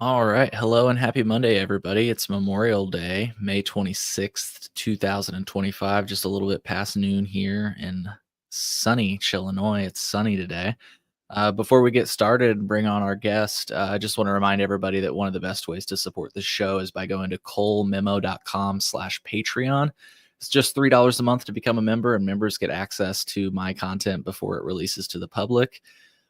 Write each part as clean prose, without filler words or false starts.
All right. Hello and happy Monday, everybody. It's Memorial Day, May 26th, 2025, just a little bit past noon here in sunny Illinois. It's sunny today. Before we get started and bring on our guest, I just want to remind everybody that one of the best ways to support this show is by going to colememo.com/Patreon. It's just $3 a month to become a member, and members get access to my content before it releases to the public.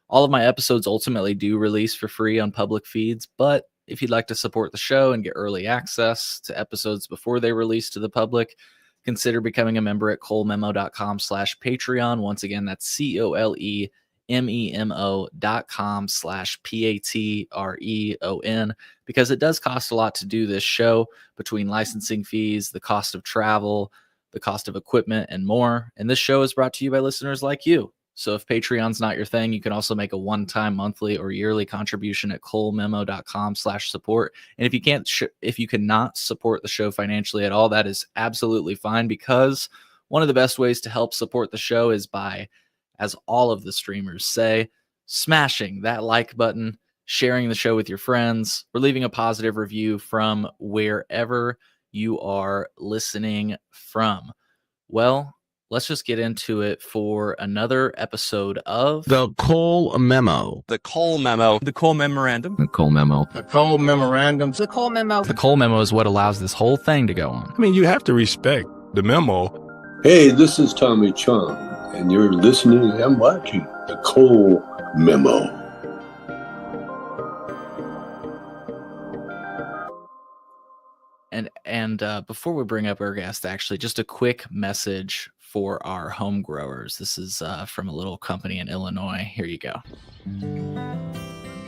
All of my episodes ultimately do release for free on public feeds, but if you'd like to support the show and get early access to episodes before they release to the public, consider becoming a member at colememo.com/Patreon. Once again, that's colememo.com/Patreon, because it does cost a lot to do this show between licensing fees, the cost of travel, the cost of equipment, and more. And this show is brought to you by listeners like you. So if Patreon's not your thing, you can also make a one-time monthly or yearly contribution at colememo.com/support. And if you cannot support the show financially at all, that is absolutely fine, because one of the best ways to help support the show is by, as all of the streamers say, smashing that like button, sharing the show with your friends, or leaving a positive review from wherever you are listening from. Well, let's just get into it for another episode of The Cole Memo. The Cole Memo. The Cole Memorandum. The Cole Memo. The Cole Memorandum. The Cole Memo. The Cole Memo is what allows this whole thing to go on. I mean, you have to respect the memo. Hey, this is Tommy Chung, and you're listening and watching The Cole Memo. And before we bring up our guest, actually, just a quick message for our home growers. This is from a little company in Illinois. Here you go.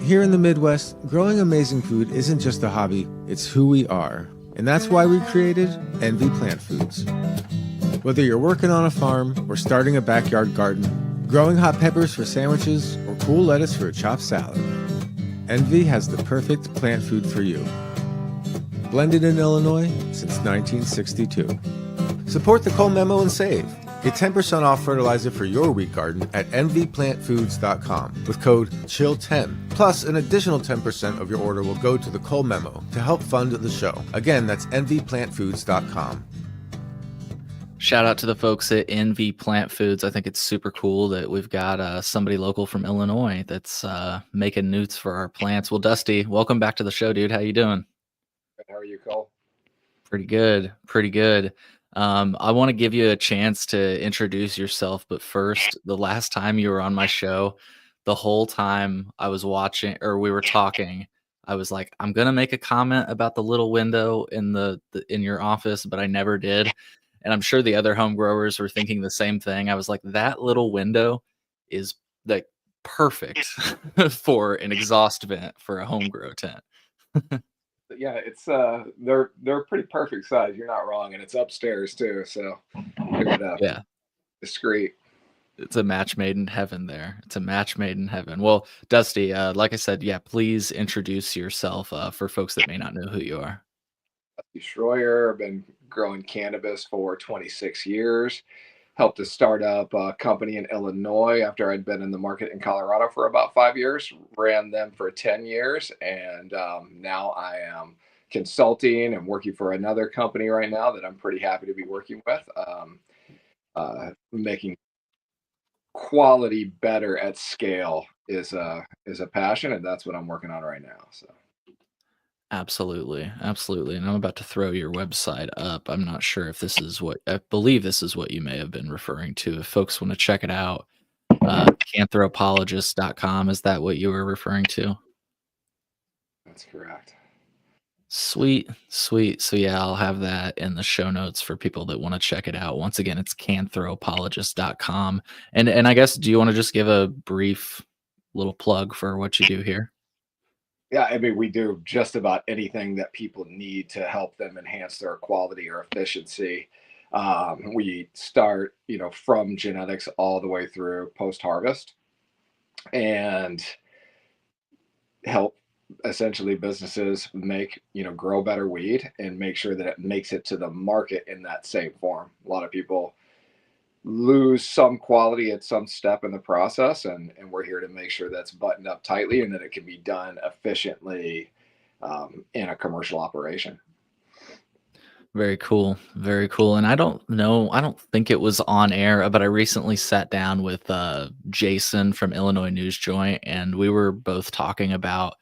Here in the Midwest, growing amazing food isn't just a hobby, it's who we are. And that's why we created Envy Plant Foods. Whether you're working on a farm or starting a backyard garden, growing hot peppers for sandwiches, or cool lettuce for a chopped salad, Envy has the perfect plant food for you. Blended in Illinois since 1962. Support the Cole Memo and save. Get 10% off fertilizer for your wheat garden at envyplantfoods.com with code CHILL10. Plus, an additional 10% of your order will go to the Cole Memo to help fund the show. Again, that's envyplantfoods.com. Shout out to the folks at Envy Plant Foods. I think it's super cool that we've got somebody local from Illinois that's making newts for our plants. Well, Dusty, welcome back to the show, dude. How you doing? How are you, Cole? Pretty good. I want to give you a chance to introduce yourself, but first, the last time you were on my show, the whole time I was watching, or we were talking, I was like, I'm gonna make a comment about the little window in in your office, but I never did. And I'm sure the other home growers were thinking the same thing. I was like, that little window is like perfect for an exhaust vent for a home grow tent. Yeah, it's they're pretty perfect size. You're not wrong, and it's upstairs too. So give it up. Yeah, Discreet. it's a match made in heaven there. It's a match made in heaven. Well, Dusty, like I said, yeah, please introduce yourself for folks that may not know who you are. Schroyer. I've been growing cannabis for 26 years. Helped to start up a company in Illinois after I'd been in the market in Colorado for about 5 years. Ran them for 10 years, and now I am consulting and working for another company right now that I'm pretty happy to be working with. Making quality better at scale is a passion, and that's what I'm working on right now. So. Absolutely. And I'm about to throw your website up. I'm not sure if I believe this is what you may have been referring to. If folks want to check it out, canthropologist.com. Is that what you were referring to? That's correct. Sweet. So yeah, I'll have that in the show notes for people that want to check it out. Once again, it's canthropologist.com. And I guess, do you want to just give a brief little plug for what you do here? Yeah, I mean, we do just about anything that people need to help them enhance their quality or efficiency. We start, from genetics all the way through post-harvest, and help essentially businesses grow better weed and make sure that it makes it to the market in that same form. A lot of people lose some quality at some step in the process, and we're here to make sure that's buttoned up tightly and that it can be done efficiently in a commercial operation. Very cool. Very cool. And I don't know, I don't think it was on air, but I recently sat down with Jason from Illinois News Joint, and we were both talking about,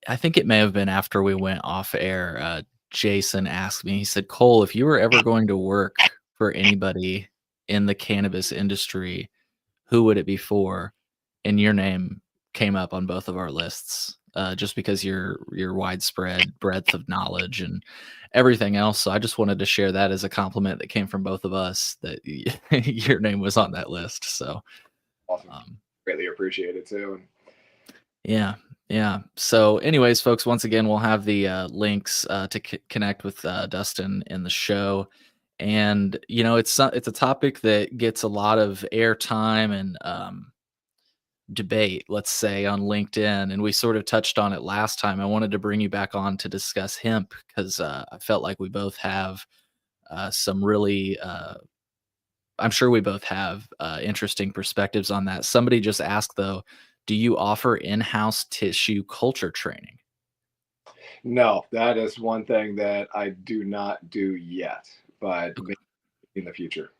I think it may have been after we went off air. Jason asked me, he said, Cole, if you were ever going to work for anybody in the cannabis industry, who would it be for? And your name came up on both of our lists, just because your widespread breadth of knowledge and everything else. So I just wanted to share that as a compliment that came from both of us, that your name was on that list. So Awesome. um, Greatly appreciated too. yeah, yeah. So, anyways, folks, once again, we'll have the links to connect with Dustin in the show. And it's a topic that gets a lot of airtime and debate, let's say, on LinkedIn, and we sort of touched on it last time. I wanted to bring you back on to discuss hemp because I felt like we both have some really, I'm sure we both have interesting perspectives on that. Somebody just asked, though, do you offer in-house tissue culture training? No, that is one thing that I do not do yet, but Okay. maybe in the future.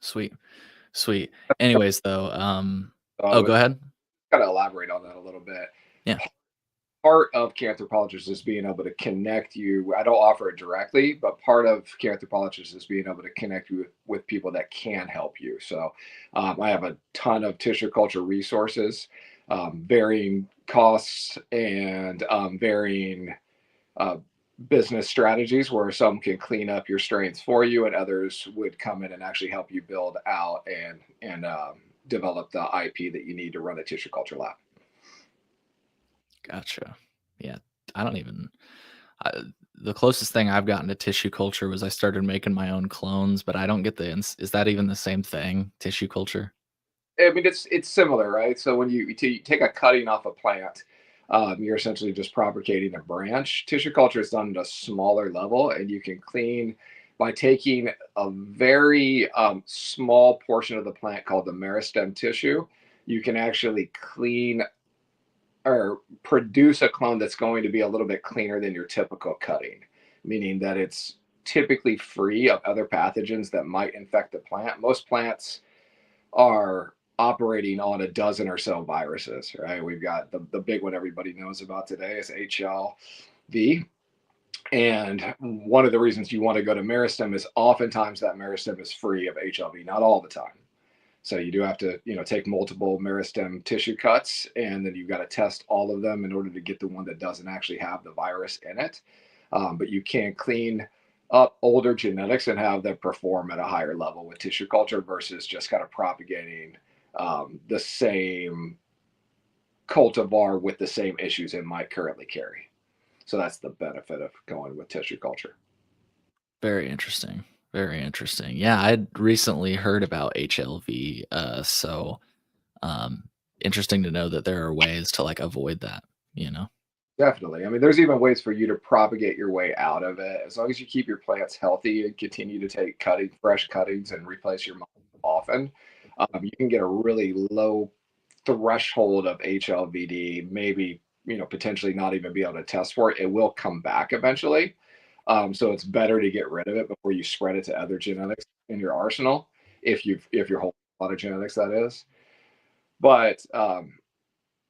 Sweet, sweet. Anyways, though, So I oh, was go ahead. kind of elaborate on that a little bit. Yeah, Part of Canthropologist is being able to connect you. I don't offer it directly, but part of Canthropologist is being able to connect you with people that can help you. So I have a ton of tissue culture resources, varying costs and varying uh, business strategies, where some can clean up your strains for you and others would come in and actually help you build out and develop the IP that you need to run a tissue culture lab. gotcha. Yeah, I don't even. I, the closest thing I've gotten to tissue culture was I started making my own clones, but I don't get is that even the same thing? Tissue culture? I mean, it's similar, right? So when you take a cutting off a plant, you're essentially just propagating a branch. Tissue culture is done at a smaller level, and you can clean by taking a very small portion of the plant called the meristem tissue. You can actually clean or produce a clone that's going to be a little bit cleaner than your typical cutting, meaning that it's typically free of other pathogens that might infect the plant. Most plants are operating on a dozen or so viruses, right? We've got the big one everybody knows about today is HLV. And one of the reasons you want to go to meristem is oftentimes that meristem is free of HLV, not all the time. So you do have to, take multiple meristem tissue cuts, and then you've got to test all of them in order to get the one that doesn't actually have the virus in it. But you can clean up older genetics and have them perform at a higher level with tissue culture versus just kind of propagating the same cultivar with the same issues it might currently carry. So that's the benefit of going with tissue culture. Very interesting. Very interesting. Yeah, I'd recently heard about HLV. So interesting to know that there are ways to like avoid that, you know? Definitely. I mean, there's even ways for you to propagate your way out of it. As long as you keep your plants healthy and continue to take fresh cuttings and replace your mulch often, you can get a really low threshold of HLVD, maybe, potentially not even be able to test for it. It will come back eventually. So it's better to get rid of it before you spread it to other genetics in your arsenal, if you're holding a lot of genetics, that is. But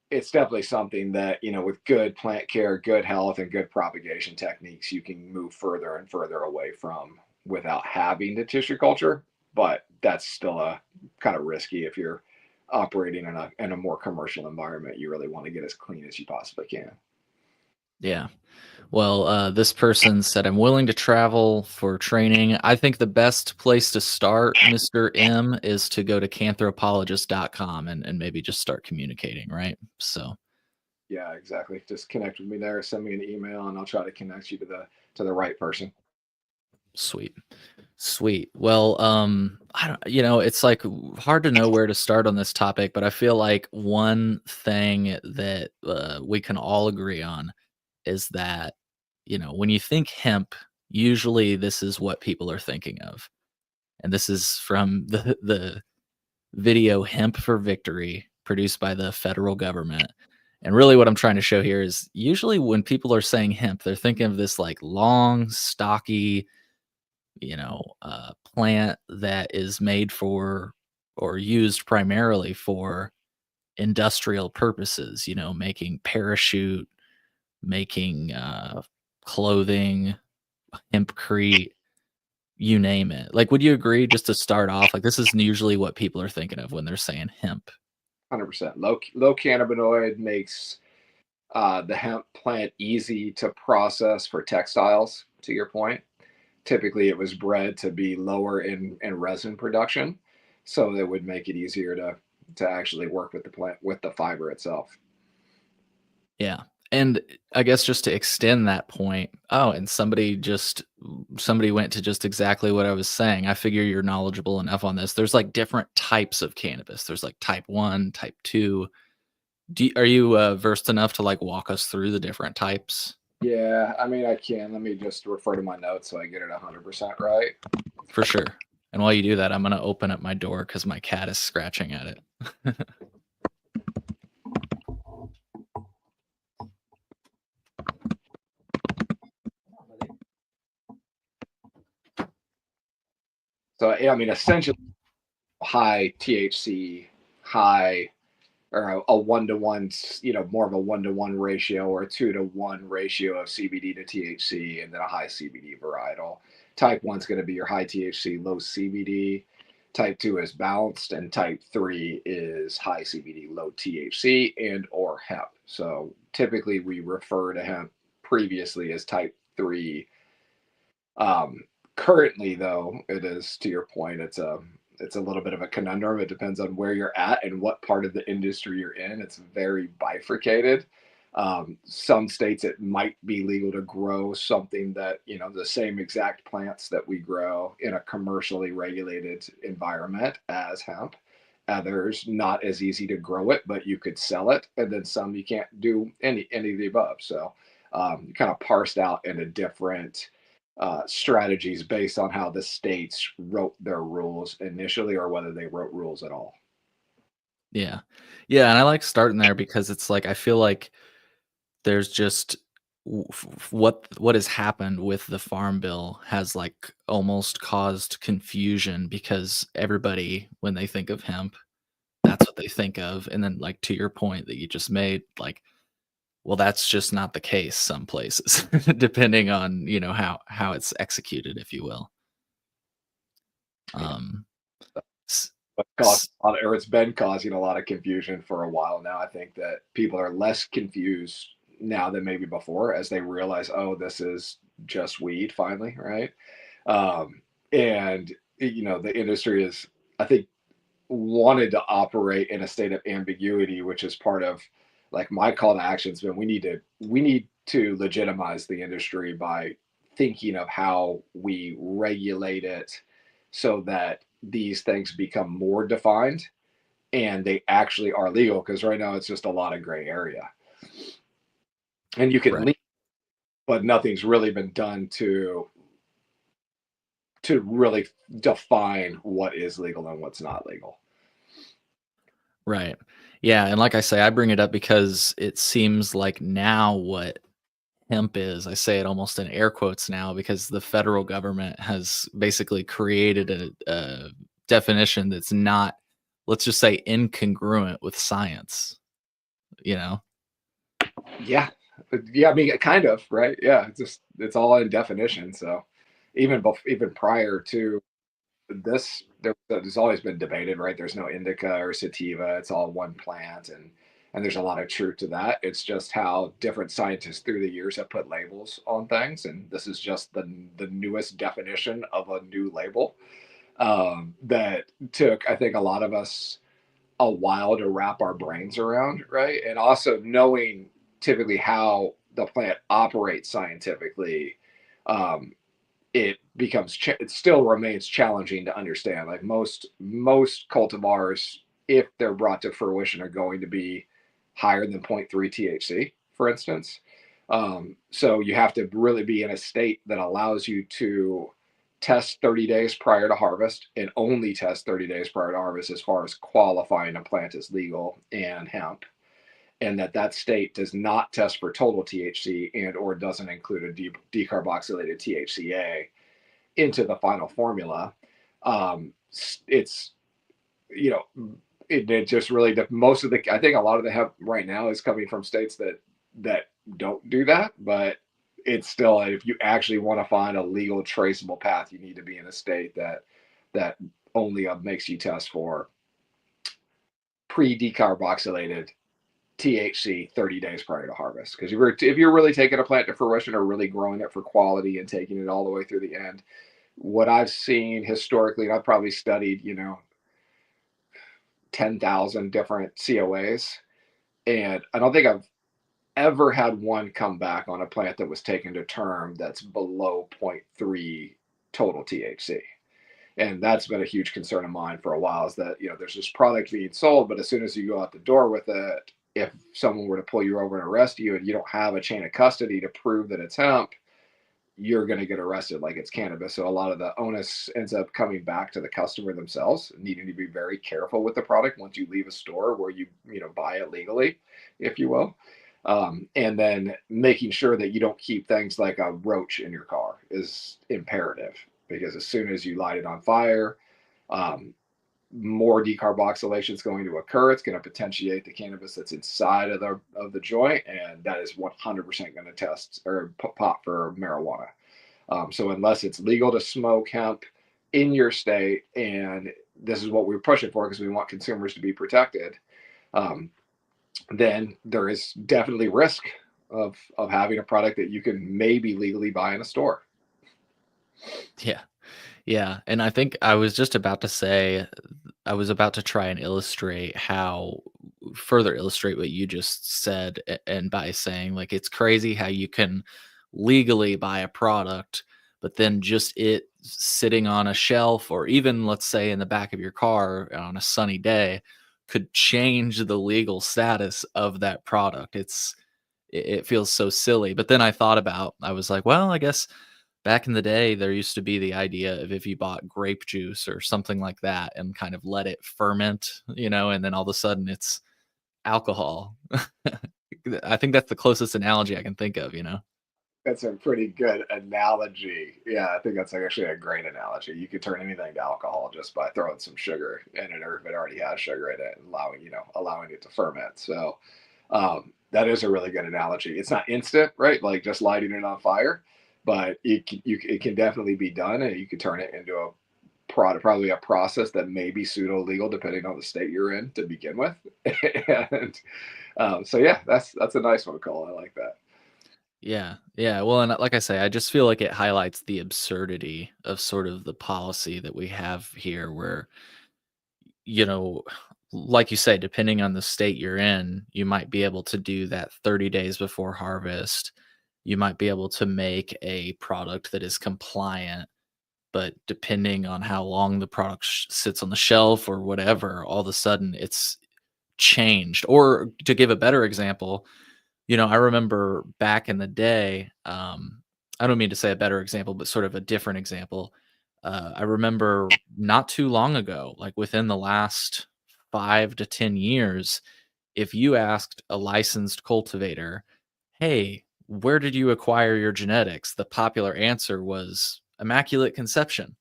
it's definitely something that, with good plant care, good health, and good propagation techniques, you can move further and further away from without having the tissue culture. But that's still a kind of risky if you're operating in a more commercial environment. You really want to get as clean as you possibly can. Yeah. Well, this person said, I'm willing to travel for training. I think the best place to start, Mr. M, is to go to canthropologist.com and maybe just start communicating, right? So Yeah, exactly. Just connect with me there. Send me an email, and I'll try to connect you to the right person. sweet. Sweet. Well, I don't, it's like hard to know where to start on this topic, but I feel like one thing that we can all agree on is that, when you think hemp, usually this is what people are thinking of. And this is from the video Hemp for Victory, produced by the federal government. And really what I'm trying to show here is usually when people are saying hemp, they're thinking of this like long, stocky, plant that is made for or used primarily for industrial purposes, making parachute, making clothing, hempcrete, you name it. Like, would you agree just to start off? Like, this is usually what people are thinking of when they're saying hemp. 100%. Low cannabinoid makes the hemp plant easy to process for textiles, to your point. Typically, it was bred to be lower in resin production, so that would make it easier to actually work with the plant with the fiber itself. Yeah. And I guess just to extend that point, oh, and somebody went to just exactly what I was saying. I figure you're knowledgeable enough on this. There's like different types of cannabis. There's like type 1, type 2. Are you versed enough to like walk us through the different types? Yeah, I mean, I can. Let me just refer to my notes so I get it 100% right. For sure. And while you do that, I'm going to open up my door because my cat is scratching at it. So, yeah, I mean, essentially, high THC, high or a 1 to 1, more of a 1 to 1 ratio or a 2 to 1 ratio of CBD to THC, and then a high CBD varietal. Type 1 is going to be your high THC, low CBD. Type 2 is balanced, and type 3 is high CBD, low THC, and or hemp. So typically we refer to hemp previously as type 3. Um, Currently, though, it is, to your point, it's a little bit of a conundrum. It depends on where you're at and what part of the industry you're in. It's very bifurcated. Some states it might be legal to grow something that, the same exact plants that we grow in a commercially regulated environment as hemp. Others not as easy to grow it, but you could sell it, and then some you can't do any of the above. So kind of parsed out into different strategies based on how the states wrote their rules initially or whether they wrote rules at all. Yeah. Yeah, and I like starting there because it's like I feel like there's just what has happened with the farm bill has like almost caused confusion because everybody when they think of hemp, that's what they think of. And then like to your point that you just made, like, well, that's just not the case some places, depending on, how it's executed, if you will. Yeah. Um s- But s- or it's been causing a lot of confusion for a while now. I think that people are less confused now than maybe before as they realize, oh, this is just weed finally, right? And the industry is, I think, wanted to operate in a state of ambiguity, which is part of like my call to action has been we need to legitimize the industry by thinking of how we regulate it so that these things become more defined and they actually are legal, because right now it's just a lot of gray area and you can right. leave, but nothing's really been done to really define what is legal and what's not legal. Right. Yeah, and like I say, I bring it up because it seems like now what hemp is, I say it almost in air quotes now because the federal government has basically created a definition that's not, let's just say, incongruent with science, you know? Yeah. Yeah, I mean, kind of, right? Yeah, it's all in definition. So even prior to this, there's always been debated, right? There's no indica or sativa. It's all one plant, and there's a lot of truth to that. It's just how different scientists through the years have put labels on things, and this is just the newest definition of a new label that took, I think, a lot of us a while to wrap our brains around, right? And also knowing typically how the plant operates scientifically, um, it still remains challenging to understand. Like most cultivars, if they're brought to fruition, are going to be higher than zero point 0.3 THC, for instance. So you have to really be in a state that allows you to test 30 days prior to harvest, and only test 30 days prior to harvest as far as qualifying a plant as legal and hemp. and that state does not test for total THC and or doesn't include a decarboxylated THCA into the final formula. It's, you know, it just really, most of the, I think a lot of the hemp right now is coming from states that don't do that, but it's still, if you actually want to find a legal traceable path, you need to be in a state that only makes you test for pre-decarboxylated THC 30 days prior to harvest. Because if you're really taking a plant to fruition or really growing it for quality and taking it all the way through the end, what I've seen historically, and I've probably studied, 10,000 different COAs, and I don't think I've ever had one come back on a plant that was taken to term that's below zero point 0.3 total THC. And that's been a huge concern of mine for a while, is that, there's this product being sold, but as soon as you go out the door with it, if someone were to pull you over and arrest you and you don't have a chain of custody to prove that it's hemp, you're going to get arrested like it's cannabis. So a lot of the onus ends up coming back to the customer themselves, needing to be very careful with the product once you leave a store where you buy it legally, if you will. And then making sure that you don't keep things like a roach in your car is imperative, because as soon as you light it on fire, more decarboxylation is going to occur. It's going to potentiate the cannabis that's inside of the joint, and that is 100% going to test or pop for marijuana. So unless it's legal to smoke hemp in your state, and this is what we're pushing for because we want consumers to be protected, then there is definitely risk of having a product that you can maybe legally buy in a store. Yeah. Yeah. And I think I was just about to say, I was about to try and further illustrate what you just said. And by saying, like, it's crazy how you can legally buy a product, but then just it sitting on a shelf or even, let's say, in the back of your car on a sunny day could change the legal status of that product. It feels so silly. But then I was like, well, I guess back in the day, there used to be the idea of if you bought grape juice or something like that and kind of let it ferment, and then all of a sudden it's alcohol. I think that's the closest analogy I can think of. That's a pretty good analogy. Yeah, I think that's actually a great analogy. You could turn anything to alcohol just by throwing some sugar in it, or if it already has sugar in it, and allowing it to ferment. So that is a really good analogy. It's not instant, right? Like just lighting it on fire, but it can definitely be done, and you could turn it into a product, probably a process that may be pseudo legal depending on the state you're in to begin with. And so yeah, that's a nice one, Cole. I like that. Yeah. Yeah. Well, and like I say, I just feel like it highlights the absurdity of sort of the policy that we have here where, you know, like you say, depending on the state you're in, you might be able to do that 30 days before harvest. You might be able to make a product that is compliant, but depending on how long the product sits on the shelf or whatever, all of a sudden it's changed. Or to give a better example, I remember back in the day, I don't mean to say a better example, but sort of a different example. I remember not too long ago, like within the last 5 to 10 years, if you asked a licensed cultivator, hey, where did you acquire your genetics? The popular answer was immaculate conception,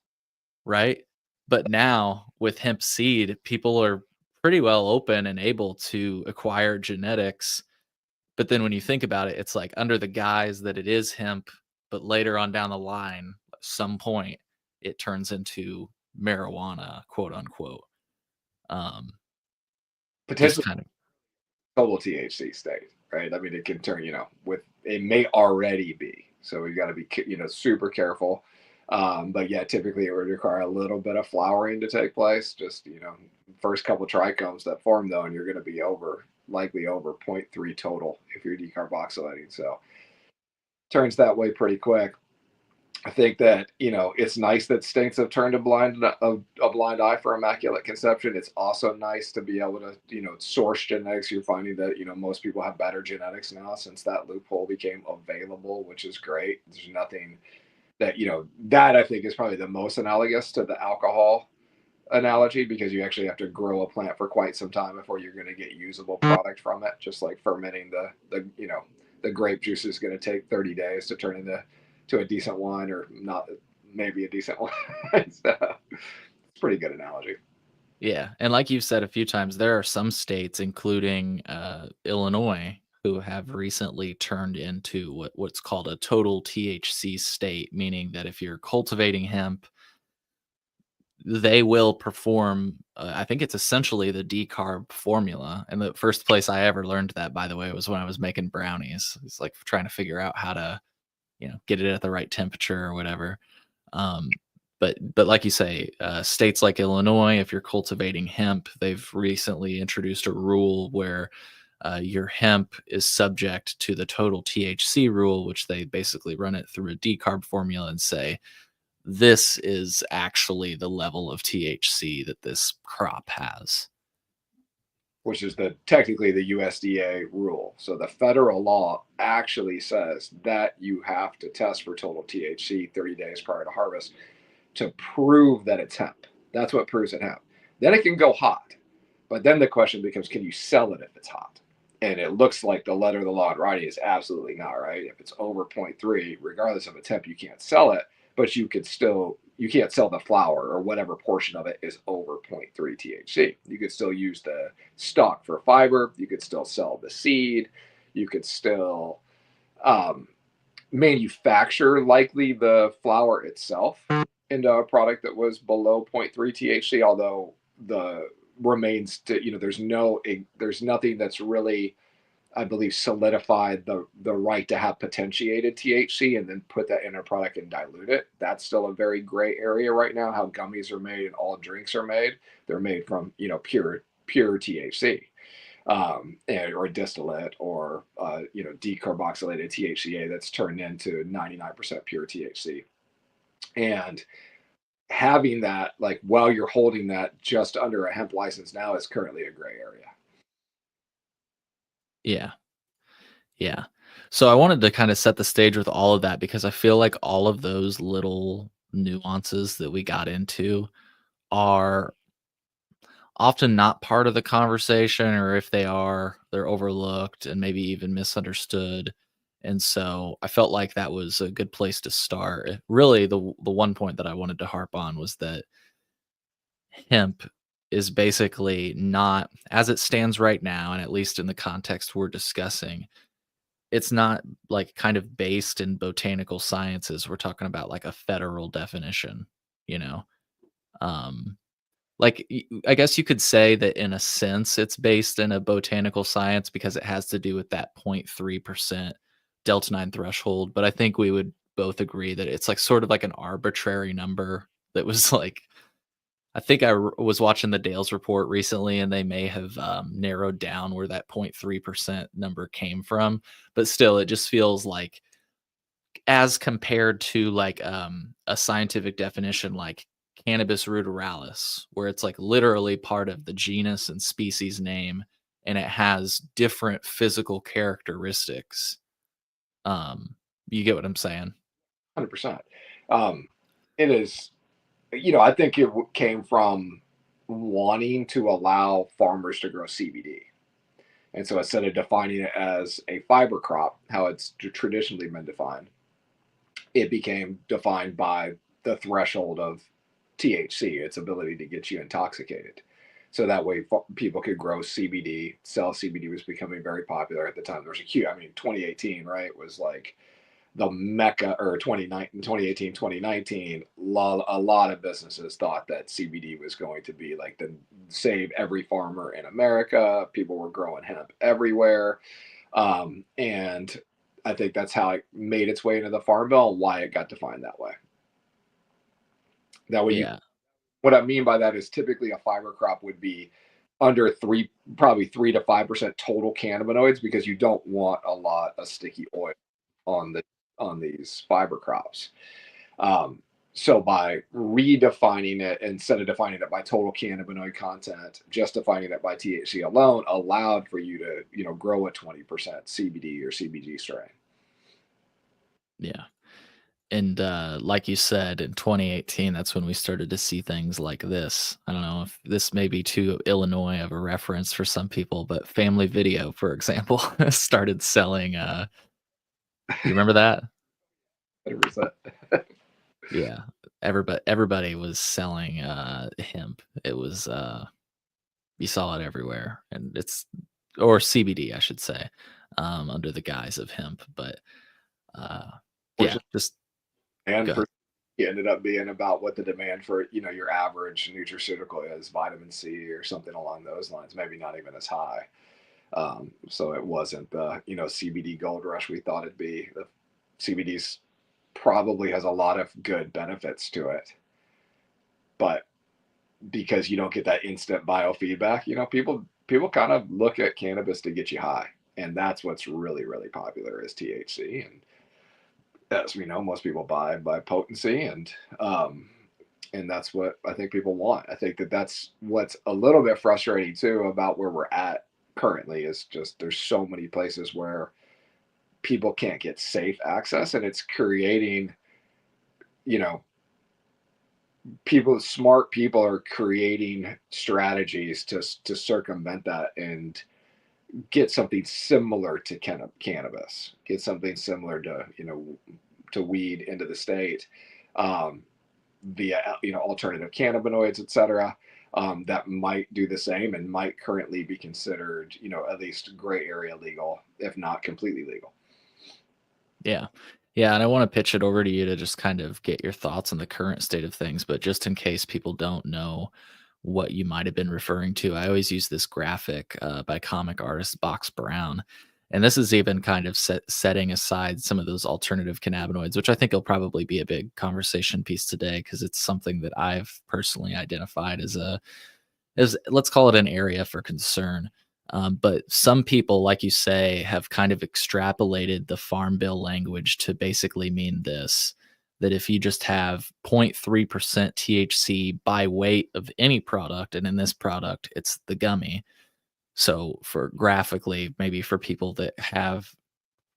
right? But now with hemp seed, people are pretty well open and able to acquire genetics, but then when you think about it, it's like under the guise that it is hemp, but later on down the line, at some point, it turns into marijuana, quote unquote. Um, just Potentially kind of, total THC state, right? I mean, it can turn, with it may already be. So we got to be, super careful. But yeah, typically it would require a little bit of flowering to take place. Just, first couple trichomes that form though, and you're going to be likely over zero point 0.3 total if you're decarboxylating. So turns that way pretty quick. I think that it's nice that states have turned a blind eye for immaculate conception. It's also nice to be able to source genetics. You're finding that most people have better genetics now since that loophole became available, which is great. There's nothing that that I think is probably the most analogous to the alcohol analogy because you actually have to grow a plant for quite some time before you're going to get usable product from it. Just like fermenting the grape juice is going to take 30 days to turn into a decent wine, or not, maybe a decent wine. So it's a pretty good analogy. Yeah, and like you've said a few times, there are some states, including Illinois, who have recently turned into what's called a total THC state, meaning that if you're cultivating hemp, they will perform. I think it's essentially the decarb formula. And the first place I ever learned that, by the way, was when I was making brownies. It's like trying to figure out how to, get it at the right temperature or whatever. Um, but like you say, states like Illinois, if you're cultivating hemp, they've recently introduced a rule where your hemp is subject to the total THC rule, which they basically run it through a decarb formula and say this is actually the level of THC that this crop has. Which is technically the USDA rule. So the federal law actually says that you have to test for total THC 30 days prior to harvest to prove that it's hemp. That's what proves it hemp. Then it can go hot. But then the question becomes, can you sell it if it's hot? And it looks like the letter of the law in writing is absolutely not, right? If it's over 0.3, regardless of a temp, you can't sell it, but you can't sell the flower or whatever portion of it is over 0.3 THC. You could still use the stalk for fiber. You could still sell the seed. You could still manufacture likely the flower itself into a product that was below 0.3 THC, although the remains to, there's nothing that's really, I believe, solidified the right to have potentiated THC and then put that in a product and dilute it. That's still a very gray area right now, how gummies are made and all drinks are made. They're made from pure THC, or distillate, or decarboxylated THCA that's turned into 99% pure THC. And having that, like, while you're holding that just under a hemp license now, is currently a gray area. Yeah. Yeah. So I wanted to kind of set the stage with all of that because I feel like all of those little nuances that we got into are often not part of the conversation, or if they are, they're overlooked and maybe even misunderstood. And so I felt like that was a good place to start. Really, the one point that I wanted to harp on was that hemp is basically not, as it stands right now, and at least in the context we're discussing, it's not like kind of based in botanical sciences. We're talking about like a federal definition, you know? Um, I guess you could say that in a sense it's based in a botanical science because it has to do with that 0.3% delta 9 threshold. But I think we would both agree that it's like sort of like an arbitrary number that was like, I think was watching the Dales report recently, and they may have narrowed down where that 0.3% number came from. But still, it just feels like, as compared to like a scientific definition like cannabis ruderalis, where it's like literally part of the genus and species name, and it has different physical characteristics. You get what I'm saying? 100%. It is, I think it came from wanting to allow farmers to grow CBD. And so instead of defining it as a fiber crop, how it's traditionally been defined, it became defined by the threshold of THC, its ability to get you intoxicated. So that way people could grow CBD, sell CBD was becoming very popular at the time. There was a huge, 2018, right, was like the mecca, or 2018, 2019, a lot of businesses thought that CBD was going to be like the save every farmer in America. People were growing hemp everywhere. And I think that's how it made its way into the Farm Bill and why it got defined that way. That way, Yeah. what I mean by that is typically a fiber crop would be under probably 3 to 5% total cannabinoids, because you don't want a lot of sticky oil on these fiber crops. So by redefining it, instead of defining it by total cannabinoid content, just defining it by THC alone, allowed for you to, grow a 20% CBD or CBG strain. Yeah. And like you said, in 2018, that's when we started to see things like this. I don't know if this may be too Illinois of a reference for some people, but Family Video, for example, started selling. You remember that? 100%. Yeah, everybody was selling hemp. It was you saw it everywhere, and it's or CBD, I should say, under the guise of hemp. But uh, yeah, Fortunately, just and good. for it ended up being about what the demand for your average nutraceutical is, vitamin C or something along those lines, maybe not even as high. So it wasn't the CBD gold rush we thought it'd be. The CBD's probably has a lot of good benefits to it, but because you don't get that instant biofeedback, people kind of look at cannabis to get you high, and that's what's really popular is THC. And as we know, most people buy potency, and that's what I think people want. I think that's what's a little bit frustrating too about where we're at currently is just there's so many places where people can't get safe access, and it's creating, you know, smart people are creating strategies to circumvent that and get something similar to cannabis, get something similar to to weed into the state, um, via alternative cannabinoids, etc. That might do the same and might currently be considered at least gray area legal, if not completely legal. Yeah. Yeah, and I wanna pitch it over to you to just kind of get your thoughts on the current state of things, but just in case people don't know what you might have been referring to, I always use this graphic, by comic artist Box Brown, and this is even kind of setting aside some of those alternative cannabinoids, which I think will probably be a big conversation piece today because it's something that I've personally identified as let's call it an area for concern. But some people, like you say, have kind of extrapolated the Farm Bill language to basically mean this that if you just have 0.3% THC by weight of any product, and in this product, it's the gummy. So, for graphically, maybe for people that have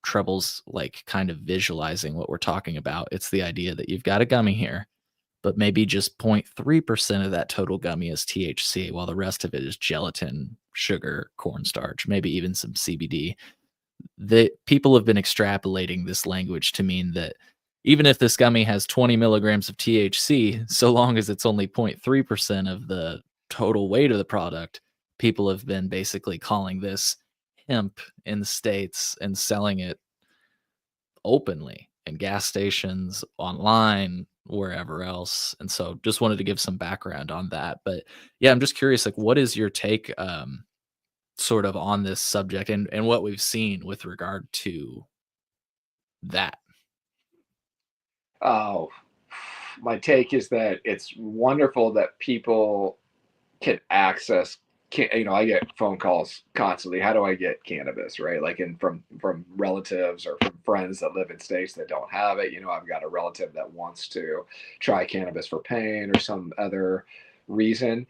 troubles like kind of visualizing what we're talking about, it's the idea that you've got a gummy here but maybe just 0.3% of that total gummy is THC, while the rest of it is gelatin, sugar, cornstarch, maybe even some CBD. The people have been extrapolating this language to mean that even if this gummy has 20 milligrams of THC, so long as it's only 0.3% of the total weight of the product, people have been basically calling this hemp in the States and selling it openly in gas stations, online, wherever else. And so just wanted to give some background on that. But yeah, I'm just curious, like, what is your take sort of on this subject and what we've seen with regard to that? Oh, my take is that it's wonderful that people can access. I get phone calls constantly. How do I get cannabis? Right, like from relatives or from friends that live in states that don't have it. I've got a relative that wants to try cannabis for pain or some other reason,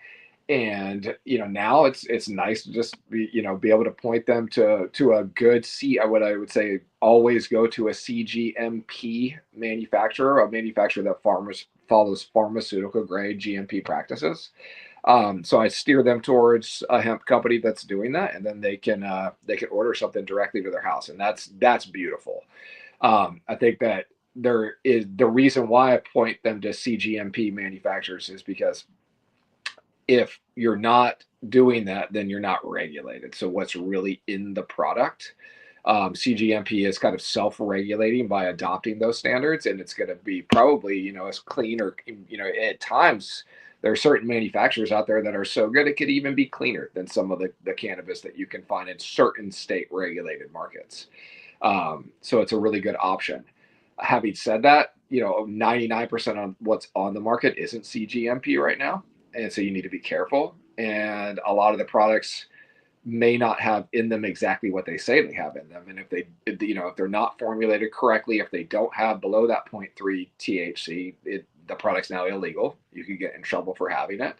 and now it's nice to just be able to point them to a good what I would say, always go to a CGMP manufacturer, a manufacturer that farmers follows pharmaceutical grade GMP practices. So I steer them towards a hemp company that's doing that, and then they can order something directly to their house, and that's beautiful. I think that there is the reason why I point them to CGMP manufacturers is because if you're not doing that, then you're not regulated. So what's really in the product? CGMP is kind of self-regulating by adopting those standards, and it's going to be probably as clean, or at times there are certain manufacturers out there that are so good it could even be cleaner than some of the cannabis that you can find in certain state regulated markets. So it's a really good option. Having said that, 99% of what's on the market isn't CGMP right now, and so you need to be careful. And a lot of the products may not have in them exactly what they say they have in them. And if they're not formulated correctly, if they don't have below that zero point 0.3 THC, the product's now illegal. You could get in trouble for having it.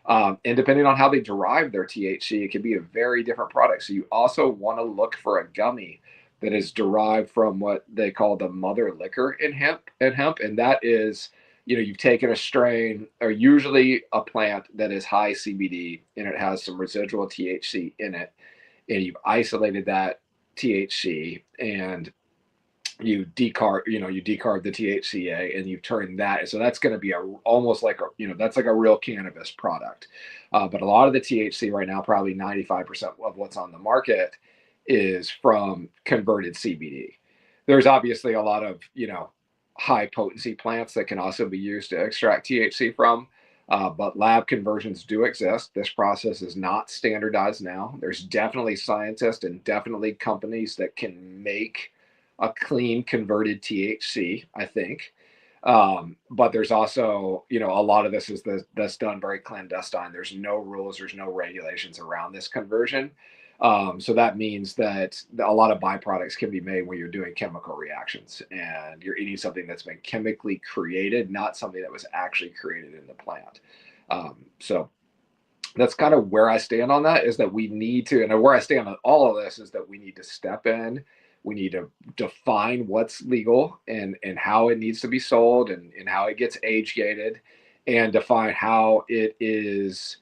And depending on how they derive their THC, it can be a very different product. So you also want to look for a gummy that is derived from what they call the mother liquor in hemp, and that is, you've taken a strain or usually a plant that is high CBD and it has some residual THC in it, and you've isolated that THC and you decarb the THCA and you've turned that. So that's going to be almost like that's like a real cannabis product. But a lot of the THC right now, probably 95% of what's on the market is from converted CBD. There's obviously a lot of, high potency plants that can also be used to extract THC from. But lab conversions do exist. This process is not standardized now. There's definitely scientists and definitely companies that can make a clean converted THC, I think. But there's also, a lot of this that's done very clandestine. There's no rules, there's no regulations around this conversion. So that means that a lot of byproducts can be made when you're doing chemical reactions and you're eating something that's been chemically created, not something that was actually created in the plant. So that's kind of where I stand on that, is that we need to, and where I stand on all of this is that we need to step in. We need to define what's legal and how it needs to be sold and how it gets age gated, and define how it is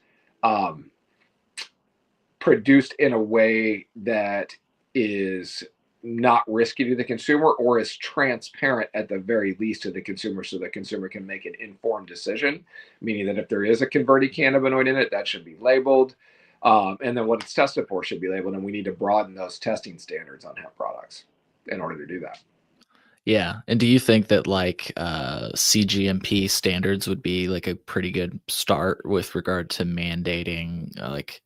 produced in a way that is not risky to the consumer or is transparent at the very least to the consumer, so the consumer can make an informed decision, meaning that if there is a converted cannabinoid in it, that should be labeled. And then what it's tested for should be labeled, and we need to broaden those testing standards on hemp products in order to do that. Yeah. And do you think that like CGMP standards would be like a pretty good start with regard to mandating like,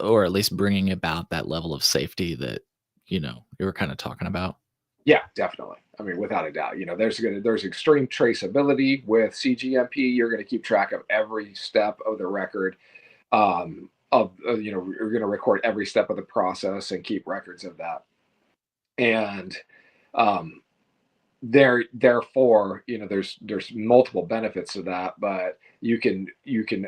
or at least bringing about that level of safety that, you were kind of talking about? Yeah, definitely. I mean, without a doubt, there's extreme traceability with CGMP. You're going to keep track of every step of the record. You're going to record every step of the process and keep records of that. And therefore, there's multiple benefits to that, but you can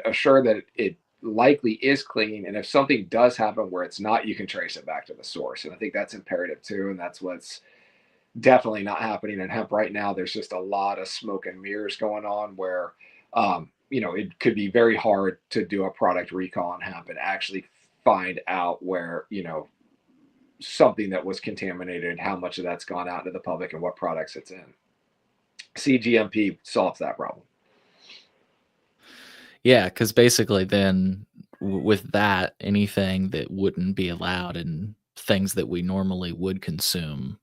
assure that it likely is clean, and if something does happen where it's not, you can trace it back to the source, and I think that's imperative too, and that's what's definitely not happening in hemp right now. There's just a lot of smoke and mirrors going on where it could be very hard to do a product recall on hemp and actually find out where something that was contaminated, how much of that's gone out into the public and what products it's in. CGMP solves that problem. Yeah, because basically then with that, anything that wouldn't be allowed and things that we normally would consume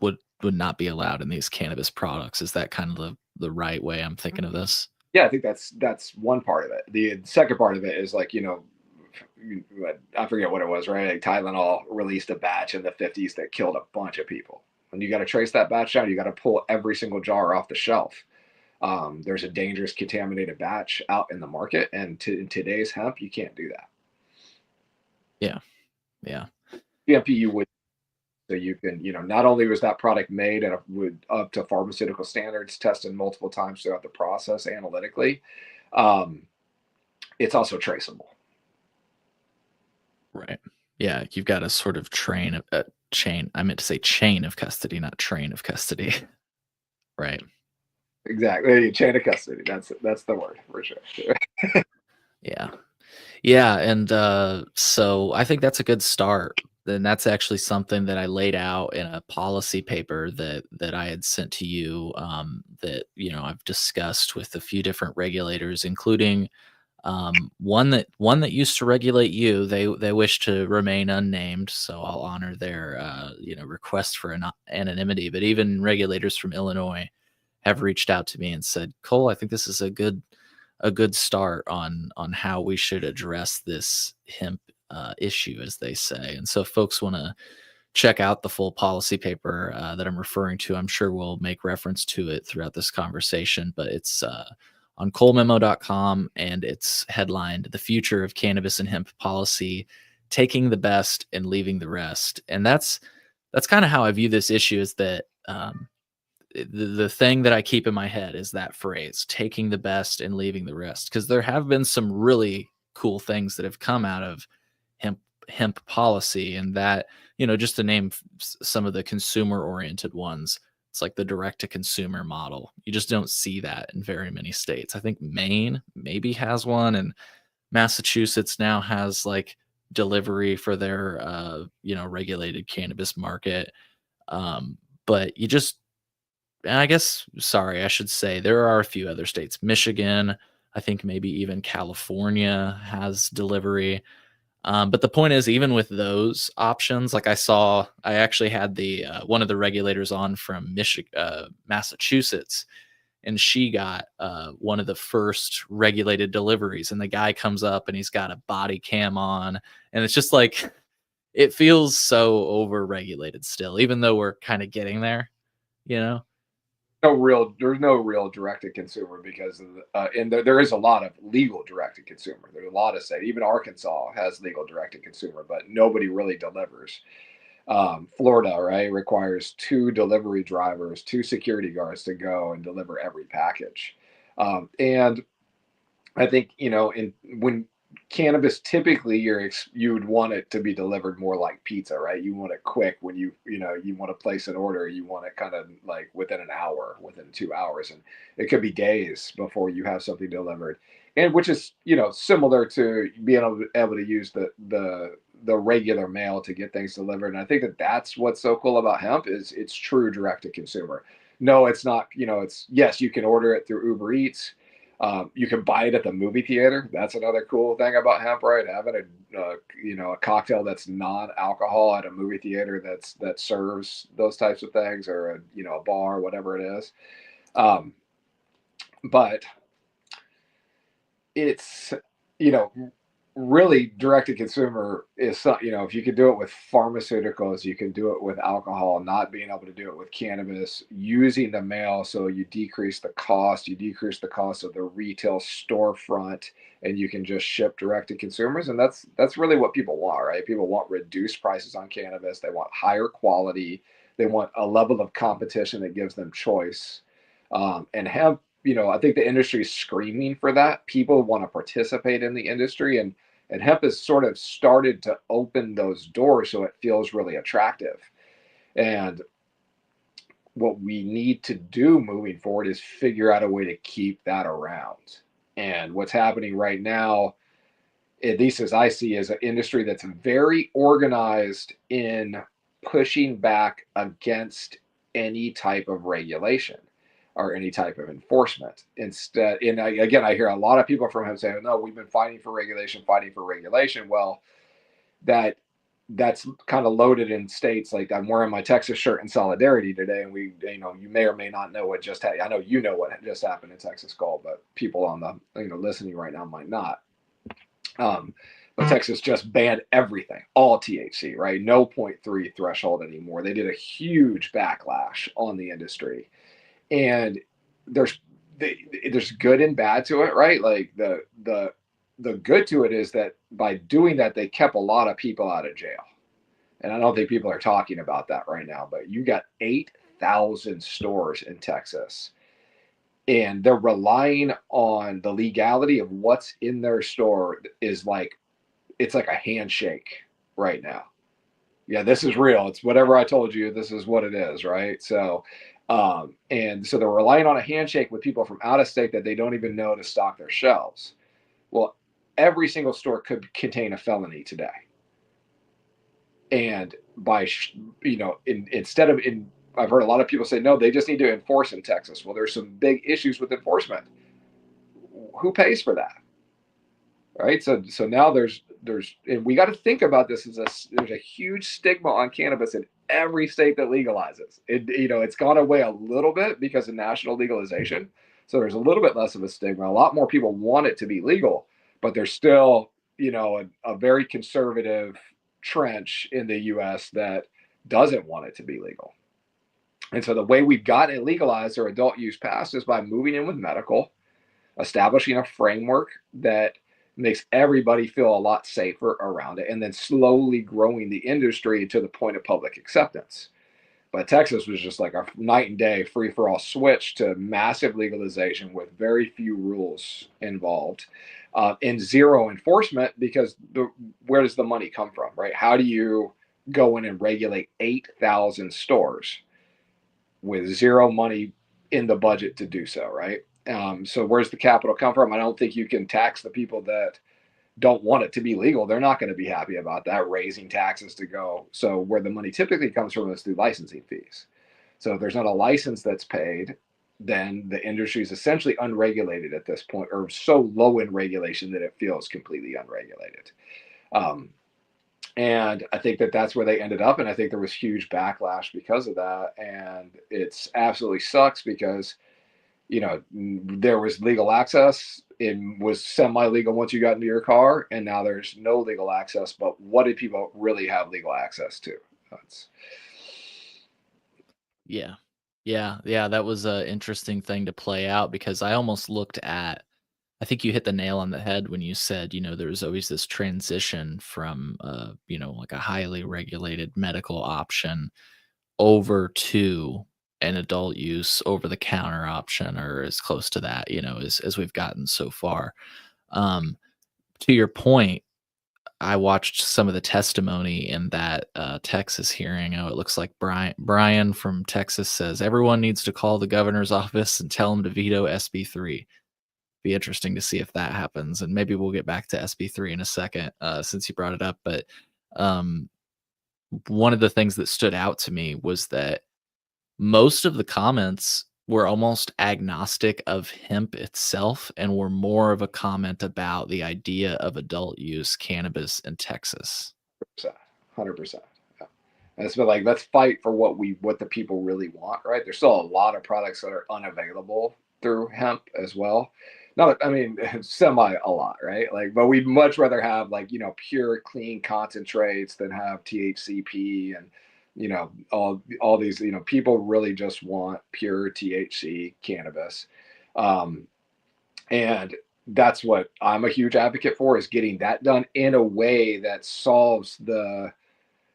would not be allowed in these cannabis products. Is that kind of the right way I'm thinking of this? Yeah, I think that's one part of it. The second part of it is like, I forget what it was, right? Like Tylenol released a batch in the 50s that killed a bunch of people. And you got to trace that batch down. You got to pull every single jar off the shelf. There's a dangerous contaminated batch out in the market, and in today's hemp, you can't do that. Yeah. GMP, you would, so you can, not only was that product made and up to pharmaceutical standards, tested multiple times throughout the process analytically, it's also traceable. Right. Yeah, you've got a sort of chain. I meant to say chain of custody, not train of custody. Right. Exactly. Chain of custody. That's the word for sure. Yeah. Yeah, and so I think that's a good start. And that's actually something that I laid out in a policy paper that I had sent to you, that I've discussed with a few different regulators, including one that used to regulate you. They wish to remain unnamed, so I'll honor their request for anonymity. But even regulators from Illinois have reached out to me and said, Cole, I think this is a good start on how we should address this hemp issue, as they say. And so if folks want to check out the full policy paper that I'm referring to, I'm sure we'll make reference to it throughout this conversation, but it's on colememo.com, and it's headlined "The Future of Cannabis and Hemp Policy, Taking the Best and Leaving the Rest." And that's kind of how I view this issue, is that the thing that I keep in my head is that phrase, taking the best and leaving the rest, because there have been some really cool things that have come out of hemp policy, and that, just to name some of the consumer oriented ones, it's like the direct to consumer model. You just don't see that in very many states. I think Maine maybe has one, and Massachusetts now has like delivery for their regulated cannabis market. Um, but you just and I guess, sorry, I should say there are a few other states. Michigan, I think maybe even California has delivery. But the point is, even with those options, like I actually had the one of the regulators on from Massachusetts, and she got one of the first regulated deliveries. And the guy comes up and he's got a body cam on, and it's just like it feels so over regulated still, even though we're kind of getting there, you know? There's no real direct to consumer because of and there is a lot of legal direct to consumer. There's a lot of state, even Arkansas has legal direct to consumer, but nobody really delivers. Florida, right, requires two delivery drivers, two security guards to go and deliver every package. And I think, in when cannabis, typically you would want it to be delivered more like pizza, right? You want it quick when you want to place an order, you want it kind of like within an hour, within 2 hours, and it could be days before you have something delivered. And which is, similar to being able to use the regular mail to get things delivered. And I think that that's what's so cool about hemp is it's true direct to consumer. No, it's not. It's, yes, you can order it through Uber Eats. You can buy it at the movie theater. That's another cool thing about hemp, right? Having a cocktail that's non-alcohol at a movie theater that serves those types of things, or a bar, whatever it is. But it's, you know really direct to consumer is, if you can do it with pharmaceuticals, you can do it with alcohol. Not being able to do it with cannabis, using the mail, so you decrease the cost, of the retail storefront, and you can just ship direct to consumers. And that's really what people want, right? People want reduced prices on cannabis, they want higher quality, they want a level of competition that gives them choice. And hemp, I think the industry is screaming for that. People want to participate in the industry, and hemp has sort of started to open those doors so it feels really attractive. And what we need to do moving forward is figure out a way to keep that around. And what's happening right now, at least as I see, is an industry that's very organized in pushing back against any type of regulation or any type of enforcement. Instead, and again, I hear a lot of people from him saying, "No, we've been fighting for regulation, fighting for regulation." Well, that's kind of loaded in states like I'm wearing my Texas shirt in solidarity today, and you may or may not know what just happened. I know you know what just happened in Texas Gulf, but people on the listening right now might not. But Texas just banned everything, all THC, right? No 0.3 threshold anymore. They did a huge backlash on the industry, and there's good and bad to it, right? Like the good to it is that by doing that, they kept a lot of people out of jail. And I don't think people are talking about that right now, but you got 8,000 stores in Texas, and they're relying on the legality of what's in their store. It's like a handshake right now. Yeah, this is real. It's whatever I told you, this is what it is, right? So, and so they're relying on a handshake with people from out of state that they don't even know to stock their shelves. Well, every single store could contain a felony today. And instead of, I've heard a lot of people say, no, they just need to enforce in Texas. Well, there's some big issues with enforcement. Who pays for that? Right. So now and we got to think about this there's a huge stigma on cannabis in every state that legalizes it. It's gone away a little bit because of national legalization. So there's a little bit less of a stigma. A lot more people want it to be legal, but there's still, a very conservative trench in the US that doesn't want it to be legal. And so the way we've gotten it legalized or adult use passed is by moving in with medical, establishing a framework that makes everybody feel a lot safer around it, and then slowly growing the industry to the point of public acceptance. But Texas was just like a night and day free for all switch to massive legalization with very few rules involved, and zero enforcement because where does the money come from, right? How do you go in and regulate 8,000 stores with zero money in the budget to do so, right? So where's the capital come from? I don't think you can tax the people that don't want it to be legal. They're not going to be happy about that, raising taxes to go. So where the money typically comes from is through licensing fees. So if there's not a license that's paid, then the industry is essentially unregulated at this point, or so low in regulation that it feels completely unregulated. Um, and I think that that's where they ended up. And I think there was huge backlash because of that. And it's absolutely sucks because, you know, there was legal access. It was semi-legal once you got into your car, and now there's no legal access. But what did people really have legal access to? That's... Yeah. Yeah. That was an interesting thing to play out because I almost looked at, I think you hit the nail on the head when you said, there was always this transition from, like a highly regulated medical option over to an adult use over the counter option or as close to that, as we've gotten so far. Um, to your point, I watched some of the testimony in that Texas hearing. Oh, it looks like Brian from Texas says everyone needs to call the governor's office and tell him to veto SB3. Be interesting to see if that happens, and maybe we'll get back to SB3 in a second since you brought it up. But um, one of the things that stood out to me was that most of the comments were almost agnostic of hemp itself and were more of a comment about the idea of adult use cannabis in Texas. 100%. Yeah. And it's been like, let's fight for what the people really want, right? There's still a lot of products that are unavailable through hemp as well. Not, I mean, semi a lot, right? Like, but we'd much rather have like, pure clean concentrates than have THCP and, all these, people really just want pure THC cannabis. Um, and that's what I'm a huge advocate for, is getting that done in a way that solves the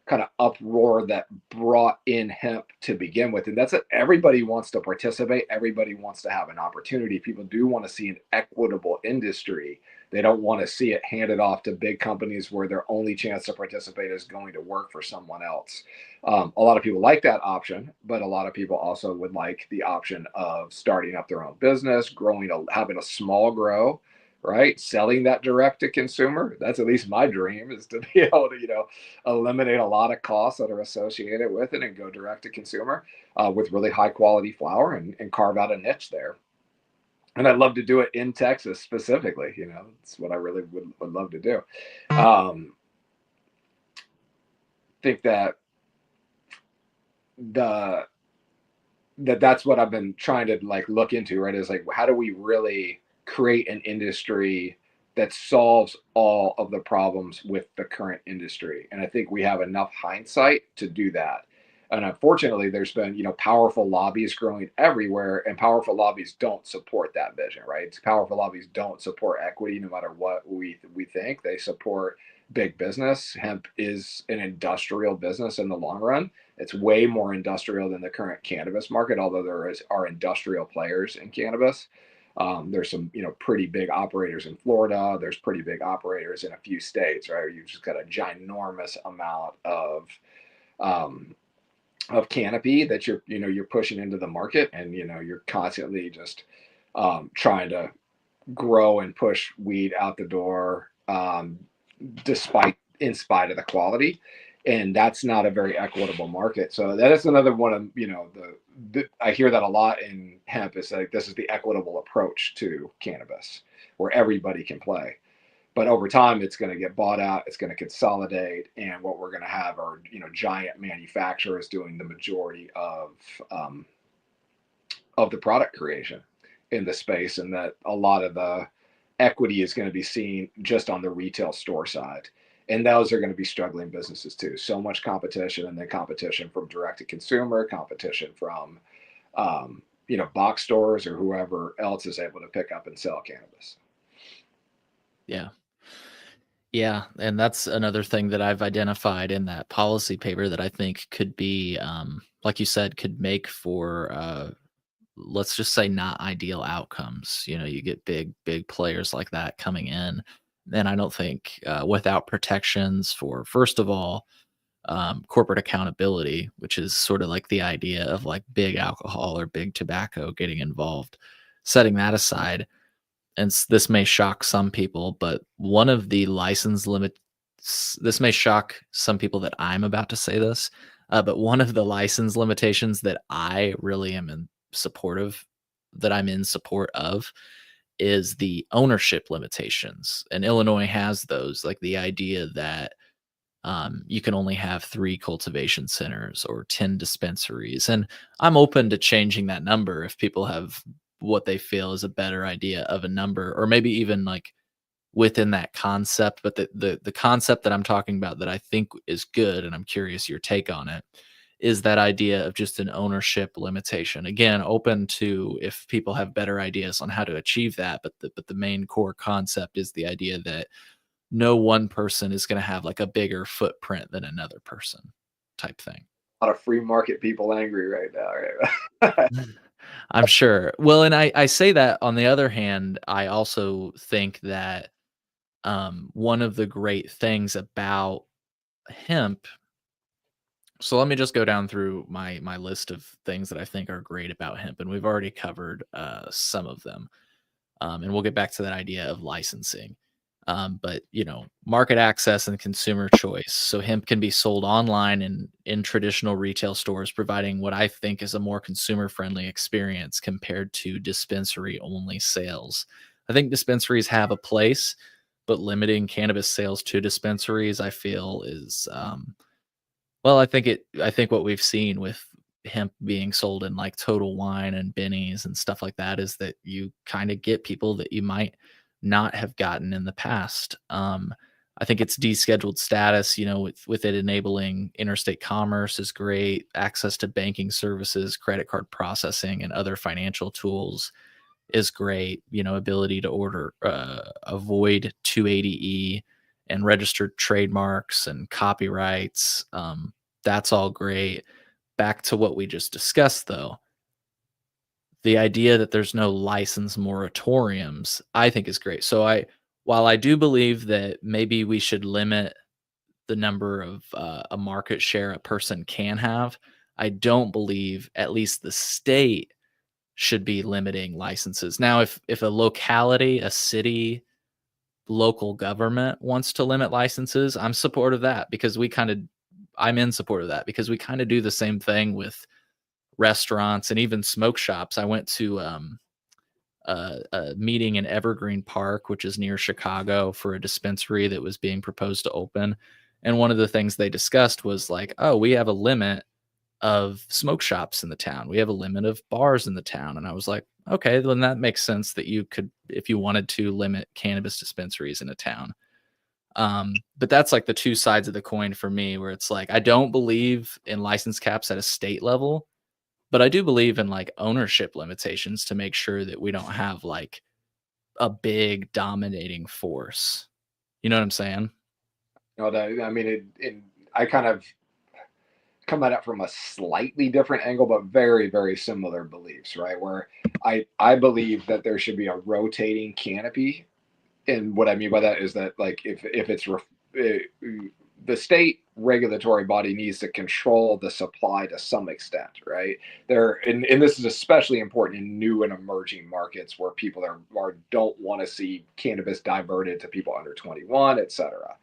kind of uproar that brought in hemp to begin with. And that's it. Everybody wants to participate. Everybody wants to have an opportunity. People do want to see an equitable industry. They don't want to see it handed off to big companies where their only chance to participate is going to work for someone else. A lot of people like that option, but a lot of people also would like the option of starting up their own business, having a small grow, right? Selling that direct to consumer. That's at least my dream, is to be able to, eliminate a lot of costs that are associated with it and go direct to consumer with really high quality flower and carve out a niche there. And I'd love to do it in Texas specifically. It's what I really would love to do. Think that that's what I've been trying to like look into, right? Is like, how do we really create an industry that solves all of the problems with the current industry? And I think we have enough hindsight to do that. And unfortunately, there's been, powerful lobbies growing everywhere, and powerful lobbies don't support that vision, right? Powerful lobbies don't support equity, no matter what we think. They support big business. Hemp is an industrial business in the long run. It's way more industrial than the current cannabis market, although are industrial players in cannabis. There's some, pretty big operators in Florida. There's pretty big operators in a few states, right? You've just got a ginormous amount of canopy that you're pushing into the market, and you're constantly just trying to grow and push weed out the door, in spite of the quality. And that's not a very equitable market. So that is another one of, I hear that a lot in hemp, is like, this is the equitable approach to cannabis where everybody can play. But over time, it's going to get bought out. It's going to consolidate, and what we're going to have are, giant manufacturers doing the majority of the product creation in the space, and that a lot of the equity is going to be seen just on the retail store side. And those are going to be struggling businesses too. So much competition, and then competition from direct to consumer, competition from, box stores or whoever else is able to pick up and sell cannabis. Yeah. Yeah, and that's another thing that I've identified in that policy paper that I think could be, like you said, could make for, let's just say, not ideal outcomes. You know, you get big players like that coming in, and I don't think without protections for, first of all, corporate accountability, which is sort of like the idea of like big alcohol or big tobacco getting involved. Setting that aside, and this may shock some people, but one of the license limits, this may shock some people that I'm about to say this, but one of the license limitations that I really am in support of, that I'm in support of, is the ownership limitations. And Illinois has those, like the idea that you can only have 3 cultivation centers or 10 dispensaries. And I'm open to changing that number if people have what they feel is a better idea of a number, or maybe even like within that concept. But the concept that I'm talking about that I think is good, and I'm curious your take on it, is that idea of just an ownership limitation. Again, open to if people have better ideas on how to achieve that, but the main core concept is the idea that no one person is gonna have, like, a bigger footprint than another person type thing. A lot of free market people angry right now, right? I'm sure. Well, and I say that. On the other hand, I also think that, one of the great things about hemp, so let me just go down through my list of things that I think are great about hemp, and we've already covered, some of them. And we'll get back to that idea of licensing. But market access and consumer choice. So hemp can be sold online and in traditional retail stores, providing what I think is a more consumer friendly experience compared to dispensary only sales. I think dispensaries have a place, but limiting cannabis sales to dispensaries, I feel, is well, I think what we've seen with hemp being sold in, like, Total Wine and Benny's and stuff like that, is that you kinda get people that you might not have gotten in the past. I think its descheduled status, with it enabling interstate commerce is great, access to banking services, credit card processing, and other financial tools is great. Ability to avoid 280E and registered trademarks and copyrights. That's all great. Back to what we just discussed, though, the idea that there's no license moratoriums, I think is great. While I do believe that maybe we should limit the number of a market share a person can have, I don't believe at least the state should be limiting licenses. Now, if a locality, a city, local government wants to limit licenses, I'm in support of that because we kind of do the same thing with restaurants and even smoke shops. I went to a meeting in Evergreen Park, which is near Chicago, for a dispensary that was being proposed to open. And one of the things they discussed was like, oh, we have a limit of smoke shops in the town. We have a limit of bars in the town. And I was like, okay, then that makes sense that you could, if you wanted to, limit cannabis dispensaries in a town. But that's like the two sides of the coin for me, where it's like, I don't believe in license caps at a state level, but I do believe in like ownership limitations to make sure that we don't have like a big dominating force. You know what I'm saying? I mean, I kind of come at it from a slightly different angle, but very, very similar beliefs, right? Where I believe that there should be a rotating canopy. And what I mean by that is that, like, if it's the state regulatory body needs to control the supply to some extent, right? And this is especially important in new and emerging markets where people don't want to see cannabis diverted to people under 21, et cetera.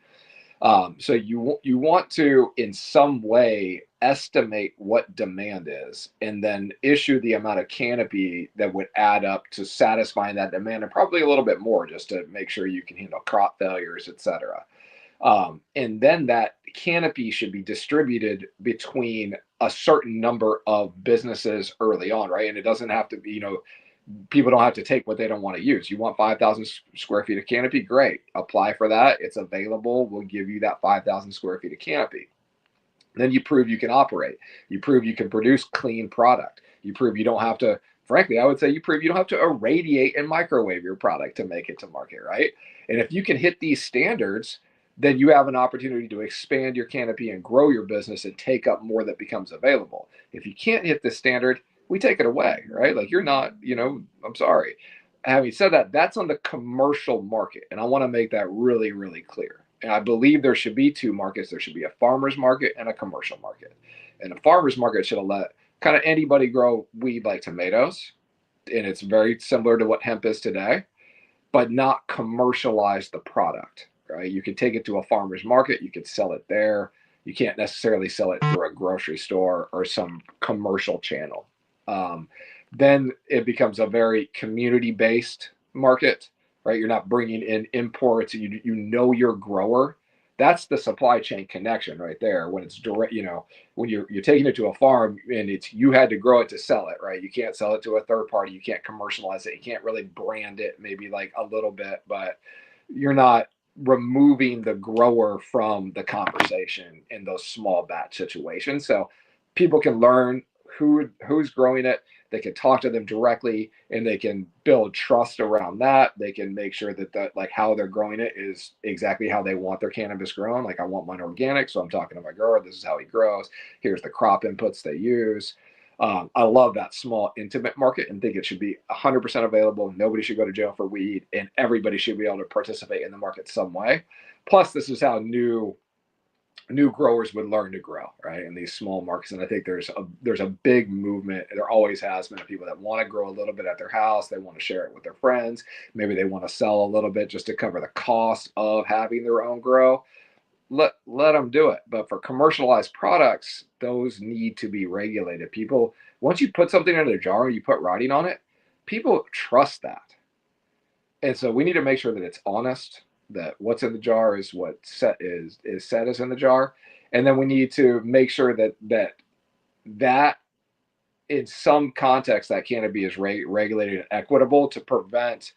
So you want to, in some way, estimate what demand is, and then issue the amount of canopy that would add up to satisfying that demand, and probably a little bit more, just to make sure you can handle crop failures, etc. And then that canopy should be distributed between a certain number of businesses early on, right? And it doesn't have to be, people don't have to take what they don't want to use. You want 5,000 square feet of canopy? Great. Apply for that. It's available. We'll give you that 5,000 square feet of canopy. Then you prove you can operate. You prove you can produce clean product. You prove you don't have to, frankly, I would say you prove you don't have to irradiate and microwave your product to make it to market, right? And if you can hit these standards, then you have an opportunity to expand your canopy and grow your business and take up more that becomes available. If you can't hit this standard, we take it away, right? Like you're not, I'm sorry. Having said that, that's on the commercial market. And I want to make that really, really clear. And I believe there should be two markets. There should be a farmer's market and a commercial market. And the farmer's market should let kind of anybody grow weed like tomatoes. And it's very similar to what hemp is today, but not commercialize the product, right? You can take it to a farmer's market, you could sell it there. You can't necessarily sell it through a grocery store or some commercial channel. Then it becomes a very community-based market, right? You're not bringing in imports. You know your grower. That's the supply chain connection right there. When it's direct, when you're taking it to a farm and it's you had to grow it to sell it, right? You can't sell it to a third party. You can't commercialize it. You can't really brand it, maybe like a little bit, but you're not removing the grower from the conversation in those small batch situations. So people can learn who's growing it. They can talk to them directly, and they can build trust around that. They can make sure that like how they're growing it is exactly how they want their cannabis grown. Like I want mine organic, so I'm talking to my grower. This is how he grows. Here's the crop inputs they use. I love that small, intimate market and think it should be 100% available. Nobody should go to jail for weed, and everybody should be able to participate in the market some way. Plus, this is how new growers would learn to grow, right, in these small markets. And I think there's a big movement. There always has been of people that want to grow a little bit at their house. They want to share it with their friends. Maybe they want to sell a little bit just to cover the cost of having their own grow. Let them do it. But for commercialized products, those need to be regulated. People, once you put something in a jar and you put writing on it, people trust that. And so we need to make sure that it's honest, that what's in the jar is what is said is in the jar. And then we need to make sure that in some context that cannabis is regulated and equitable to prevent.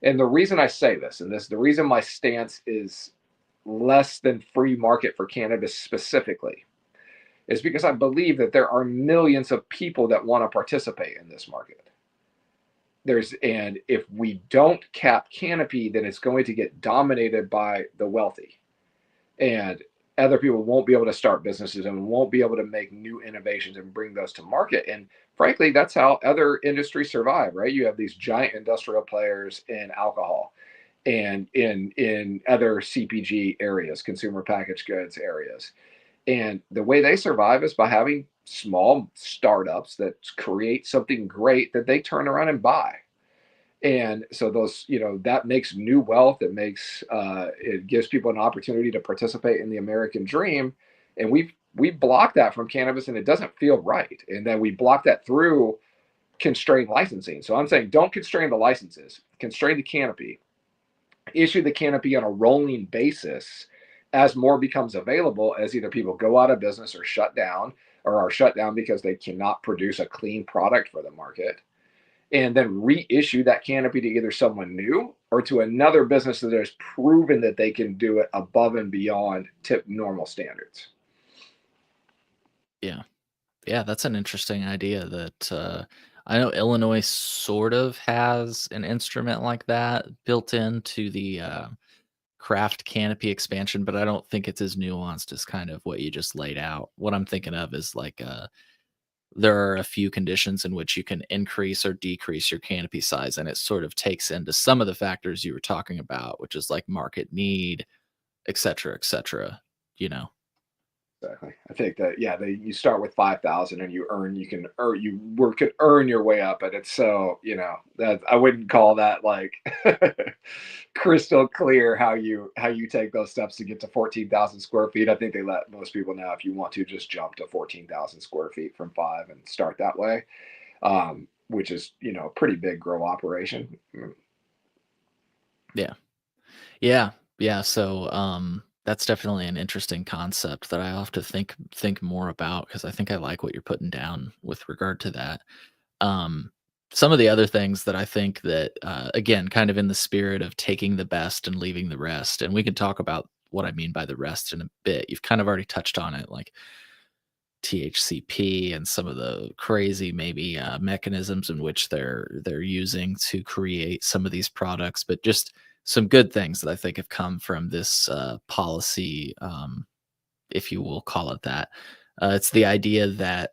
And the reason I say this, and the reason my stance is less than free market for cannabis specifically, is because I believe that there are millions of people that want to participate in this market. And if we don't cap canopy, then it's going to get dominated by the wealthy, and other people won't be able to start businesses and won't be able to make new innovations and bring those to market. And frankly, that's how other industries survive, right? You have these giant industrial players in alcohol and in other CPG areas, consumer packaged goods areas. And the way they survive is by having small startups that create something great that they turn around and buy. And so those, that makes new wealth. It makes it gives people an opportunity to participate in the American dream. And we block that from cannabis, and it doesn't feel right. And then we block that through constrained licensing. So I'm saying don't constrain the licenses, constrain the canopy, issue the canopy on a rolling basis as more becomes available, as either people go out of business or are shut down because they cannot produce a clean product for the market, and then reissue that canopy to either someone new or to another business that has proven that they can do it above and beyond normal standards. Yeah. Yeah, that's an interesting idea that I know Illinois sort of has an instrument like that built into the craft canopy expansion, but I don't think it's as nuanced as kind of what you just laid out. What I'm thinking of is like there are a few conditions in which you can increase or decrease your canopy size, and it sort of takes into some of the factors you were talking about, which is like market need, et cetera, et cetera, you know? Exactly. I think that you start with 5,000 and you could earn your way up, and it's so that I wouldn't call that like crystal clear how you take those steps to get to 14,000 square feet. I think they let most people know if you want to just jump to 14,000 square feet from 5 and start that way, which is a pretty big grow operation. Yeah. Yeah. Yeah. So that's definitely an interesting concept that I have to think more about because I think I like what you're putting down with regard to that. Um, some of the other things that I think that again, kind of in the spirit of taking the best and leaving the rest, and we can talk about what I mean by the rest in a bit. You've kind of already touched on it, like THCP and some of the crazy maybe mechanisms in which they're using to create some of these products, but just some good things that I think have come from this policy, if you will call it that. It's the idea that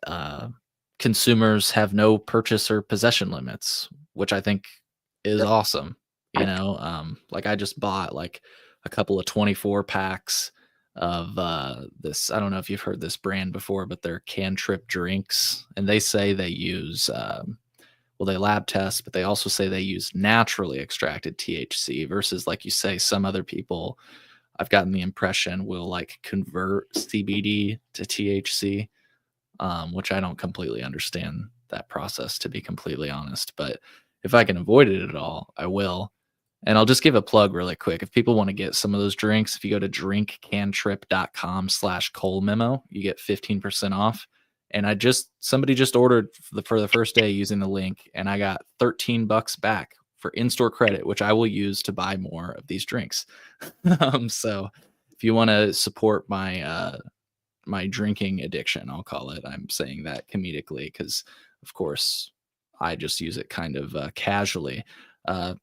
consumers have no purchase or possession limits, which I think is Yep. awesome. Like I just bought like a couple of 24 packs of this. I don't know if you've heard this brand before, but they're Cantrip drinks, and they say they use well, they lab test, but they also say they use naturally extracted THC versus, like you say, some other people I've gotten the impression will like convert CBD to THC, which I don't completely understand that process, to be completely honest. But if I can avoid it at all, I will. And I'll just give a plug really quick. If people want to get some of those drinks, if you go to drinkcantrip.com/Cole memo, you get 15% off. And somebody just ordered for the first day using the link, and I got $13 back for in-store credit, which I will use to buy more of these drinks. So if you want to support my drinking addiction, I'll call it. I'm saying that comedically because, of course, I just use it kind of casually.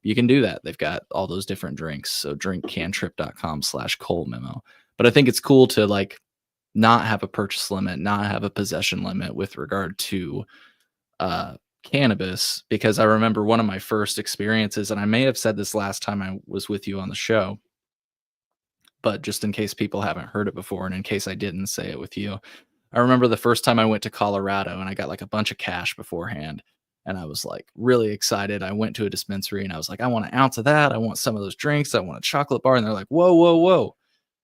You can do that. They've got all those different drinks. So drinkcantrip.com/Cole memo. But I think it's cool to like not have a purchase limit, not have a possession limit with regard to cannabis, because I remember one of my first experiences, and I may have said this last time I was with you on the show, but just in case people haven't heard it before, and in case I didn't say it with you, I remember the first time I went to Colorado and I got like a bunch of cash beforehand. And I was like really excited. I went to a dispensary and I was like, I want an ounce of that. I want some of those drinks. I want a chocolate bar. And they're like, whoa, whoa, whoa,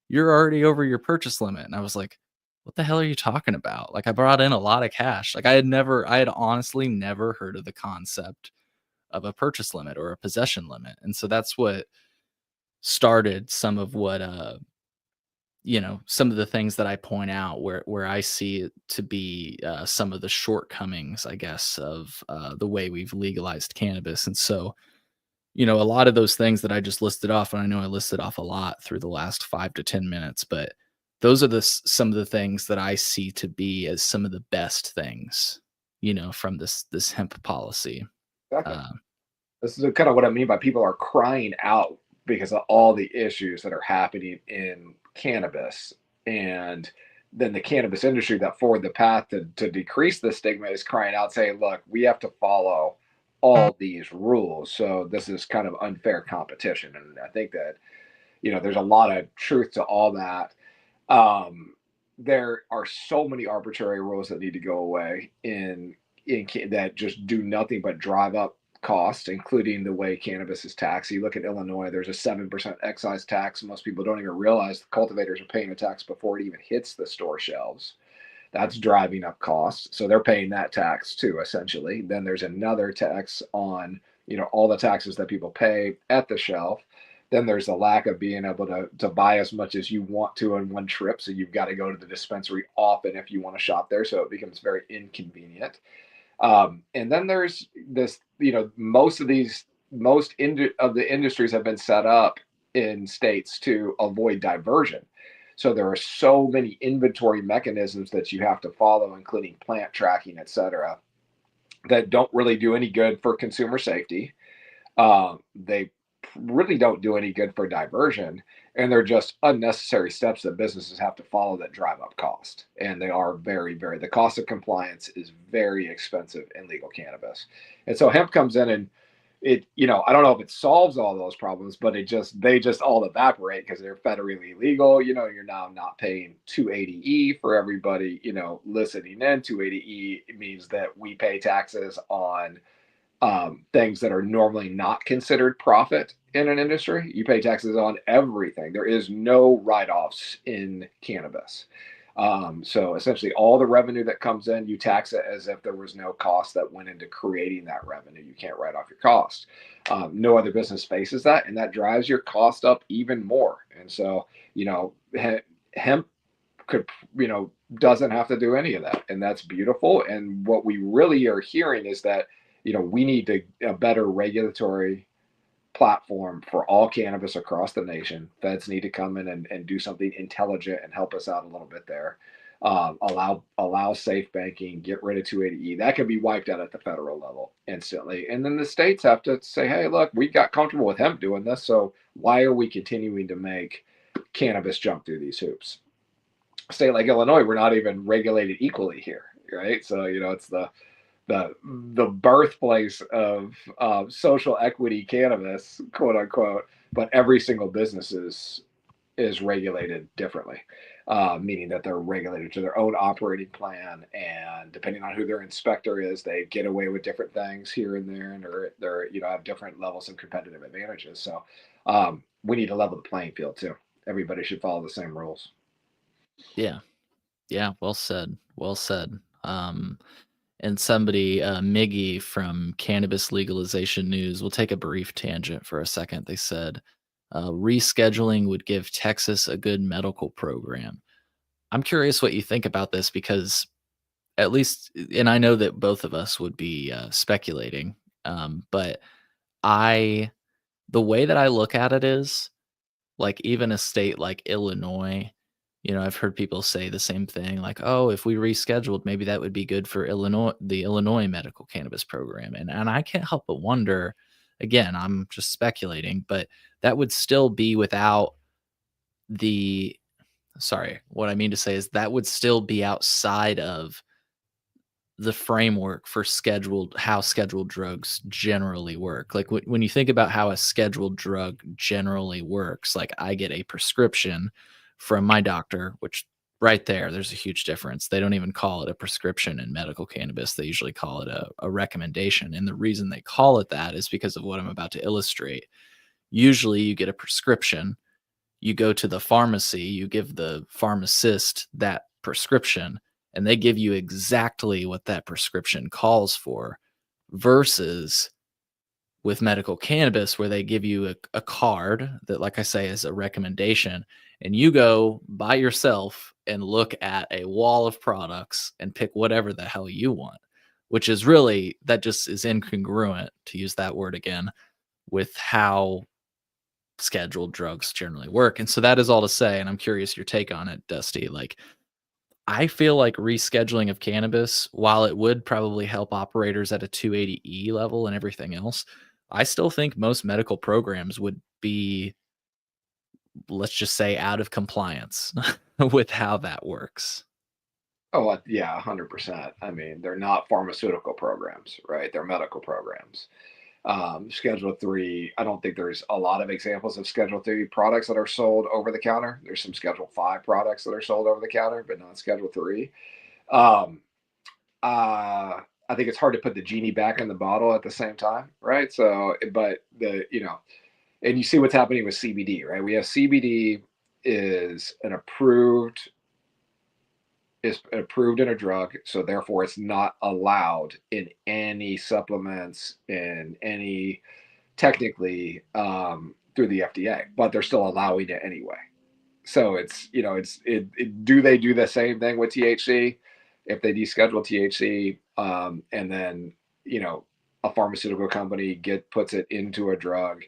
you're already over your purchase limit. And I was like, what the hell are you talking about? Like, I brought in a lot of cash. Like, I had honestly never heard of the concept of a purchase limit or a possession limit. And so that's what started some of what, some of the things that I point out where I see it to be some of the shortcomings, I guess, of the way we've legalized cannabis. And so, a lot of those things that I just listed off, and I know I listed off a lot through the last 5 to 10 minutes, but those are some of the things that I see to be as some of the best things, from this hemp policy. Exactly. Uh, This is kind of what I mean by people are crying out because of all the issues that are happening in cannabis. And then the cannabis industry that forward the path to decrease the stigma is crying out saying, look, we have to follow all these rules. So this is kind of unfair competition. And I think that, there's a lot of truth to all that. Um, there are so many arbitrary rules that need to go away that just do nothing but drive up costs, including the way cannabis is taxed. You look at Illinois, there's a 7% excise tax. Most people don't even realize the cultivators are paying a tax before it even hits the store shelves. That's driving up costs. So they're paying that tax too, essentially. Then there's another tax on, all the taxes that people pay at the shelf. Then there's the lack of being able to buy as much as you want to in one trip. So you've got to go to the dispensary often if you want to shop there. So it becomes very inconvenient. And then there's this, most of the industries have been set up in states to avoid diversion. So there are so many inventory mechanisms that you have to follow, including plant tracking, et cetera, that don't really do any good for consumer safety. They really don't do any good for diversion. And they're just unnecessary steps that businesses have to follow that drive up cost. And they are very, very, the cost of compliance is very expensive in legal cannabis. And so hemp comes in and I don't know if it solves all those problems, but they just all evaporate because they're federally legal. You're now not paying 280E for everybody, listening in. 280E means that we pay taxes on things that are normally not considered profit in an industry. You pay taxes on everything. There is no write-offs in cannabis. So essentially all the revenue that comes in, you tax it as if there was no cost that went into creating that revenue. You can't write off your cost. No other business faces that, and that drives your cost up even more. And so, hemp could, doesn't have to do any of that. And that's beautiful. And what we really are hearing is that, we need a better regulatory platform for all cannabis across the nation. Feds need to come in and do something intelligent and help us out a little bit there. allow safe banking, get rid of 280E. That can be wiped out at the federal level instantly. And then the states have to say, hey, look, we got comfortable with hemp doing this, so why are we continuing to make cannabis jump through these hoops? A state like Illinois, we're not even regulated equally here, right? So it's the birthplace of social equity cannabis, quote unquote. But every single business is regulated differently, meaning that they're regulated to their own operating plan, and depending on who their inspector is, they get away with different things here and there, and they're have different levels of competitive advantages. So we need to level the playing field too. Everybody should follow the same rules. Yeah. Yeah. Well said. Well said. And somebody, Miggy from Cannabis Legalization News, will take a brief tangent for a second. They said rescheduling would give Texas a good medical program. I'm curious what you think about this because, at least, and I know that both of us would be speculating, but I, the way that I look at it is like even a state like Illinois, I've heard people say the same thing, like, "Oh, if we rescheduled, maybe that would be good for Illinois, the Illinois medical cannabis program." And I can't help but wonder, again, I'm just speculating, but that would still be without the sorry, what I mean to say is that would still be outside of the framework for how scheduled drugs generally work. Like when you think about how a scheduled drug generally works, like I get a prescription from my doctor, which right there's a huge difference. They don't even call it a prescription in medical cannabis. They usually call it a recommendation. And the reason they call it that is because of what I'm about to illustrate. Usually you get a prescription, you go to the pharmacy, you give the pharmacist that prescription, and they give you exactly what that prescription calls for, versus with medical cannabis, where they give you a card that, like I say, is a recommendation. And you go by yourself and look at a wall of products and pick whatever the hell you want, which is really, that just is incongruent, to use that word again, with how scheduled drugs generally work. And so that is all to say, and I'm curious your take on it, Dusty. Like, I feel like rescheduling of cannabis, while it would probably help operators at a 280E level and everything else, I still think most medical programs would be, let's just say, out of compliance with how that works. Oh, yeah, 100%. I mean, they're not pharmaceutical programs, right? They're medical programs. Schedule 3, I don't think there's a lot of examples of Schedule 3 products that are sold over the counter. There's some Schedule 5 products that are sold over the counter, but not Schedule 3. Um, I think it's hard to put the genie back in the bottle at the same time, right? So, but and you see what's happening with CBD, right? We have CBD is approved in a drug, so therefore it's not allowed in any supplements, in any, technically, through the FDA, but they're still allowing it anyway. So do they do the same thing with THC? If they deschedule THC, and then a pharmaceutical company puts it into a drug,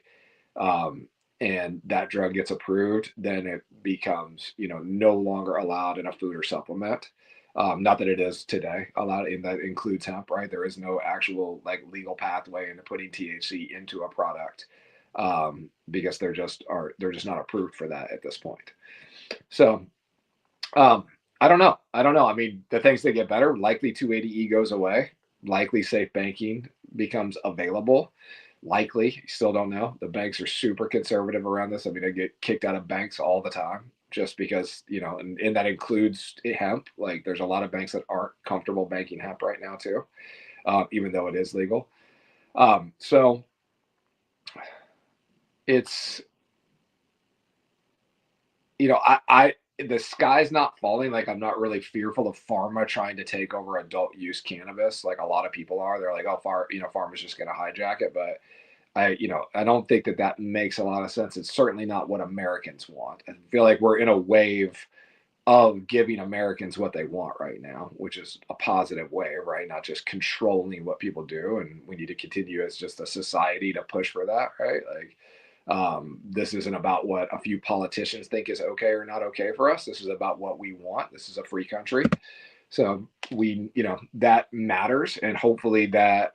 um, and that drug gets approved, then it becomes no longer allowed in a food or supplement. Not that it is today allowed, and that includes hemp, right? There is no actual like legal pathway into putting THC into a product, because they're just not approved for that at this point. So um, I don't know. I don't know. I mean, the things that get better, likely 280E goes away, likely safe banking becomes available. Likely, still don't know. The banks are super conservative around this. I mean, I get kicked out of banks all the time just because, and that includes hemp. Like, there's a lot of banks that aren't comfortable banking hemp right now, too, even though it is legal. So it's, the sky's not falling. Like, I'm not really fearful of pharma trying to take over adult use cannabis like a lot of people are. They're like, oh, pharma's just going to hijack it. But I don't think that makes a lot of sense. It's certainly not what Americans want. I feel like we're in a wave of giving Americans what they want right now, which is a positive wave, right? Not just controlling what people do. And we need to continue as just a society to push for that, right? Like, This isn't about what a few politicians think is okay or not okay for us. This is about what we want. This is a free country. So that matters. And hopefully that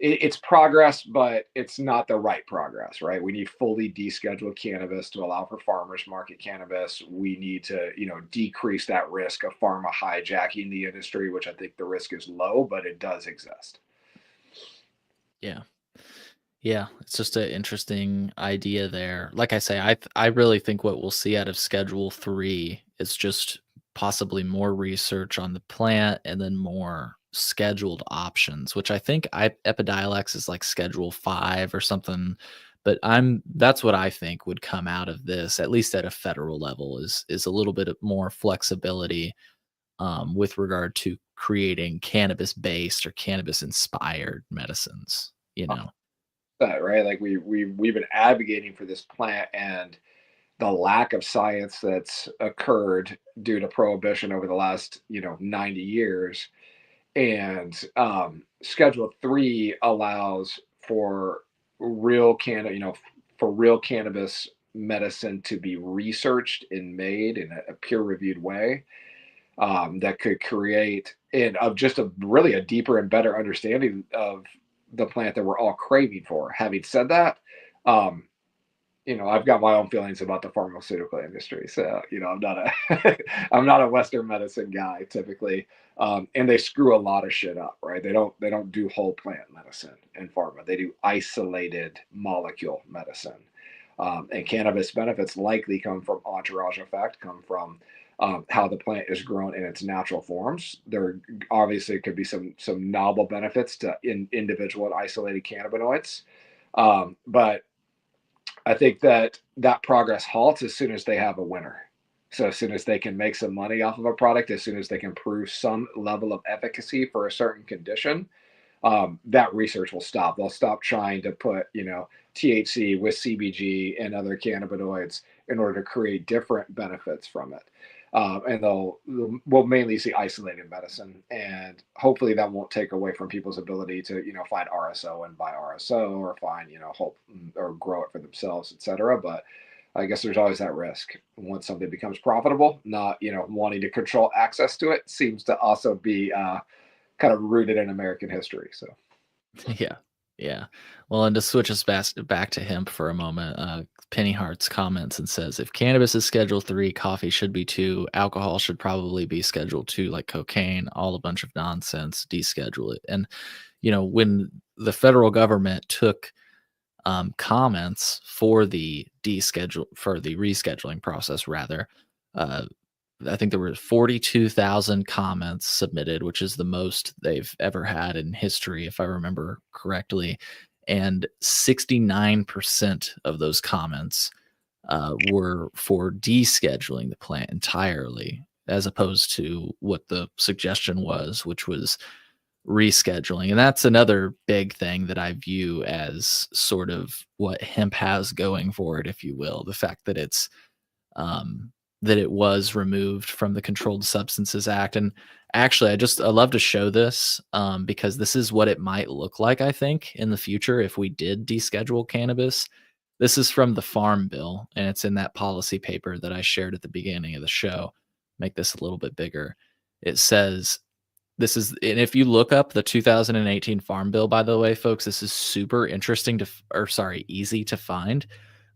it's progress, but it's not the right progress, right? We need fully descheduled cannabis to allow for farmers market cannabis. We need to, decrease that risk of pharma hijacking the industry, which I think the risk is low, but it does exist. Yeah. Yeah, it's just an interesting idea there. Like I say, I really think what we'll see out of Schedule 3 is just possibly more research on the plant and then more scheduled options, which I think Epidiolex is like Schedule 5 or something. But that's what I think would come out of this, at least at a federal level, is a little bit of more flexibility with regard to creating cannabis-based or cannabis-inspired medicines, you know? That right, like we've been advocating for this plant, and the lack of science that's occurred due to prohibition over the last 90 years. And Schedule 3 allows for for real cannabis medicine to be researched and made in a peer-reviewed way, that could create and of just a really a deeper and better understanding of the plant that we're all craving for. Having said that, um, I've got my own feelings about the pharmaceutical industry. So, I'm not a I'm not a Western medicine guy typically. And they screw a lot of shit up, right? They don't do whole plant medicine in pharma. They do isolated molecule medicine. And cannabis benefits likely come from entourage effect, come from how the plant is grown in its natural forms. There obviously could be some novel benefits to individual and isolated cannabinoids, but I think that progress halts as soon as they have a winner. So as soon as they can make some money off of a product, as soon as they can prove some level of efficacy for a certain condition, that research will stop. They'll stop trying to put, THC with CBG and other cannabinoids in order to create different benefits from it. And we'll mainly see isolated medicine, and hopefully that won't take away from people's ability to, find RSO and buy RSO, or find, hope or grow it for themselves, etc. But I guess there's always that risk once something becomes profitable. Not, wanting to control access to it seems to also be kind of rooted in American history. So Yeah. Yeah. Well, and to switch us back to hemp for a moment, Penny Hart's comments and says, if cannabis is Schedule 3, coffee should be 2, alcohol should probably be Schedule 2, like cocaine, all a bunch of nonsense, deschedule it. And, when the federal government took comments for the rescheduling process, rather, uh, I think there were 42,000 comments submitted, which is the most they've ever had in history, if I remember correctly. And 69% of those comments were for descheduling the plant entirely, as opposed to what the suggestion was, which was rescheduling. And that's another big thing that I view as sort of what hemp has going for it, if you will. The fact that that it was removed from the Controlled Substances Act. And actually, I love to show this because this is what it might look like, I think, in the future if we did deschedule cannabis. This is from the Farm Bill, and it's in that policy paper that I shared at the beginning of the show. Make this a little bit bigger. It says, and if you look up the 2018 Farm Bill, by the way, folks, this is super interesting easy to find,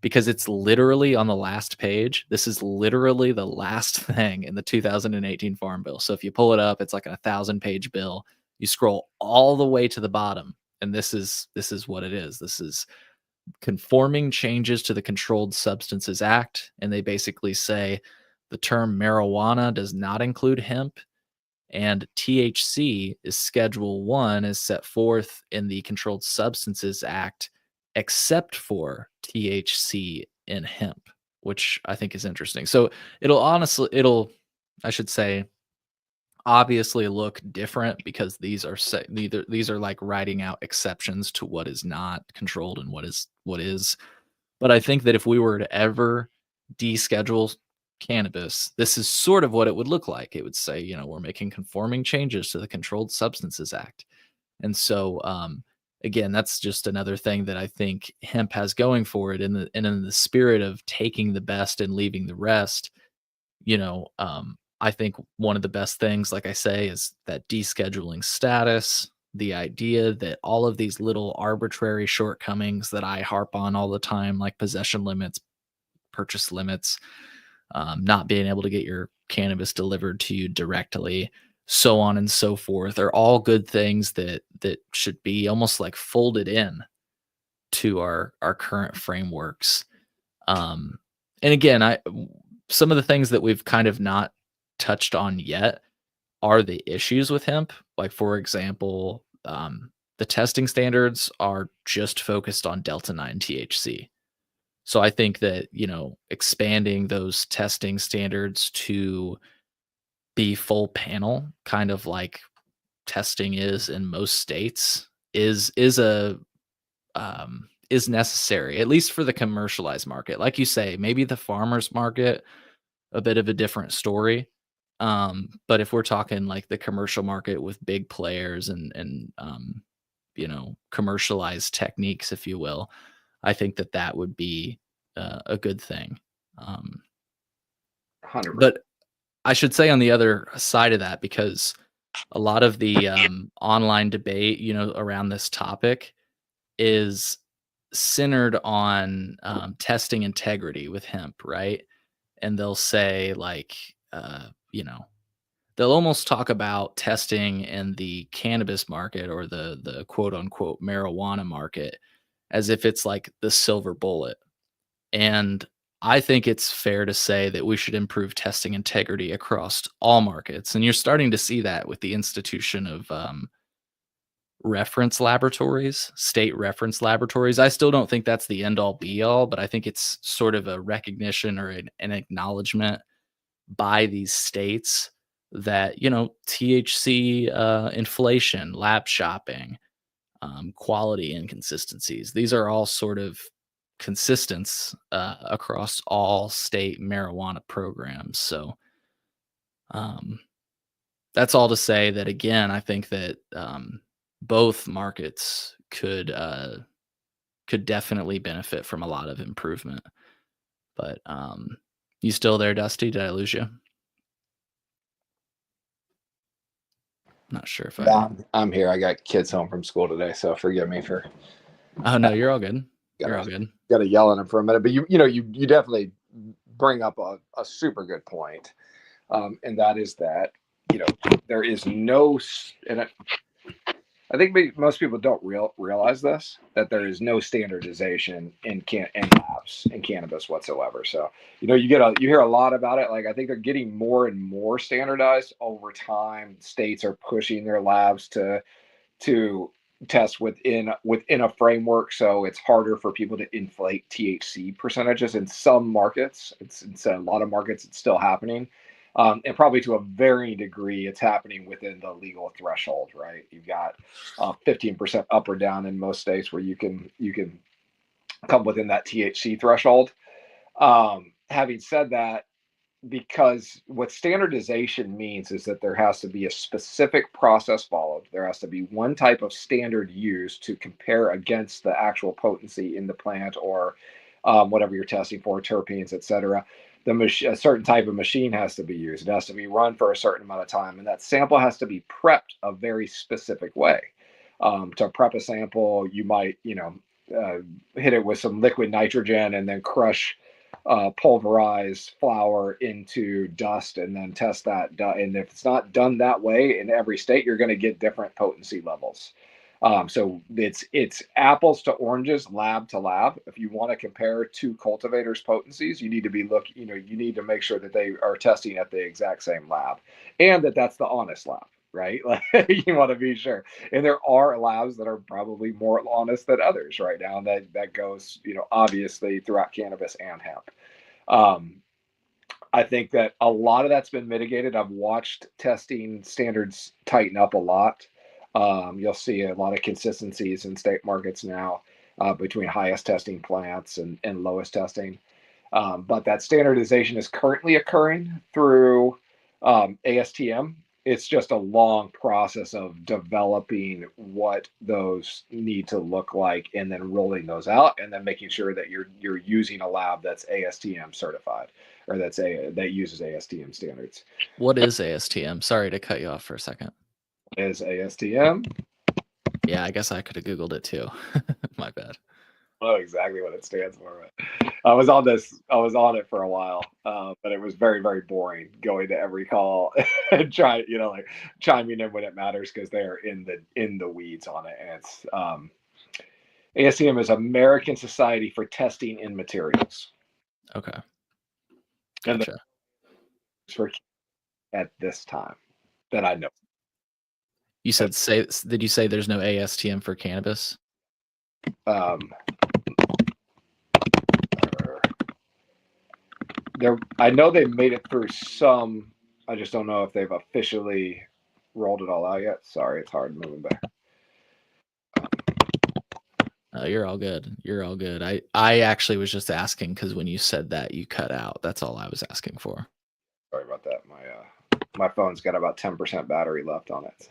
because it's literally on the last page. This is literally the last thing in the 2018 Farm Bill. So if you pull it up, it's like a 1,000-page bill. You scroll all the way to the bottom, and this is what it is. This is conforming changes to the Controlled Substances Act, and they basically say the term marijuana does not include hemp, and THC is Schedule 1 as set forth in the Controlled Substances Act, except for THC in hemp, which I think is interesting. So I should say, obviously look different, because these are like writing out exceptions to what is not controlled and what is. But I think that if we were to ever deschedule cannabis, this is sort of what it would look like. It would say, we're making conforming changes to the Controlled Substances Act. And so again, that's just another thing that I think hemp has going for it, in the spirit of taking the best and leaving the rest. I think one of the best things, like I say, is that descheduling status, the idea that all of these little arbitrary shortcomings that I harp on all the time, like possession limits, purchase limits, not being able to get your cannabis delivered to you directly, so on and so forth, are all good things that should be almost like folded in to our current frameworks. Um, and again, I some of the things that we've kind of not touched on yet are the issues with hemp. Like, for example, the testing standards are just focused on Delta 9 THC. So I think that, expanding those testing standards to be full panel, kind of like testing is in most states, is necessary, at least for the commercialized market. Like you say, maybe the farmers market, a bit of a different story. But if we're talking like the commercial market with big players and commercialized techniques, if you will, I think that would be a good thing. Um, 100%. but I should say on the other side of that, because a lot of the online debate, around this topic is centered on testing integrity with hemp, right? And they'll say like, they'll almost talk about testing in the cannabis market or the quote unquote marijuana market as if it's like the silver bullet. And I think it's fair to say that we should improve testing integrity across all markets. And you're starting to see that with the institution of reference laboratories, state reference laboratories. I still don't think that's the end all be all, but I think it's sort of a recognition or an acknowledgement by these states that, THC inflation, lab shopping, quality inconsistencies, these are all sort of consistence across all state marijuana programs. So um, that's all to say that, again, I think that both markets could definitely benefit from a lot of improvement. But you still there, Dusty? Did I lose you? Not sure if Yeah, I. I'm here. I got kids home from school today, so forgive me for Oh no, you're all good. You're all gotta good. gotta yell at them for a minute. But you definitely bring up a super good point, and that is that there is and I think most people don't realize this, that there is no standardization in labs in cannabis whatsoever. So you hear a lot about it. Like, I think they're getting more and more standardized over time. States are pushing their labs to test within a framework, so it's harder for people to inflate THC percentages in some markets. It's a lot of markets it's still happening, and probably to a varying degree it's happening within the legal threshold, right? You've got 15% up or down in most states where you can come within that THC threshold. Having said that, because what standardization means is that there has to be a specific process followed. There has to be one type of standard used to compare against the actual potency in the plant, or whatever you're testing for, terpenes, etc. A certain type of machine has to be used. It has to be run for a certain amount of time, and that sample has to be prepped a very specific way. To prep a sample, you might, hit it with some liquid nitrogen and then crush pulverize flour into dust and then test that. And if it's not done that way in every state, you're going to get different potency levels. So it's apples to oranges, lab to lab. If you want to compare two cultivators' potencies, you need to you need to make sure that they are testing at the exact same lab, and that's the honest lab, right? Like, you want to be sure. And there are labs that are probably more honest than others right now, and that goes, obviously throughout cannabis and hemp. Um, I think that a lot of that's been mitigated. I've watched testing standards tighten up a lot. You'll see a lot of consistencies in state markets now, between highest testing plants and lowest testing. But that standardization is currently occurring through ASTM, it's just a long process of developing what those need to look like and then rolling those out and then making sure that you're using a lab that's ASTM certified or that uses ASTM standards. What is ASTM? Sorry to cut you off for a second. Is ASTM? Yeah, I guess I could have Googled it too. My bad. I don't know exactly what it stands for. But I was on it for a while, but it was very, very boring going to every call and like chiming in when it matters because they're in the weeds on it. And it's ASTM is American Society for Testing in Materials. Okay. And Gotcha. for at this time that I know. You said did you say there's no ASTM for cannabis? I know they made it through some. I just don't know if they've officially rolled it all out yet. Sorry, it's hard moving back. You're all good. You're all good. I actually was just asking because when you said that, you cut out. That's all I was asking for. Sorry about that. My phone's got about 10% battery left on it.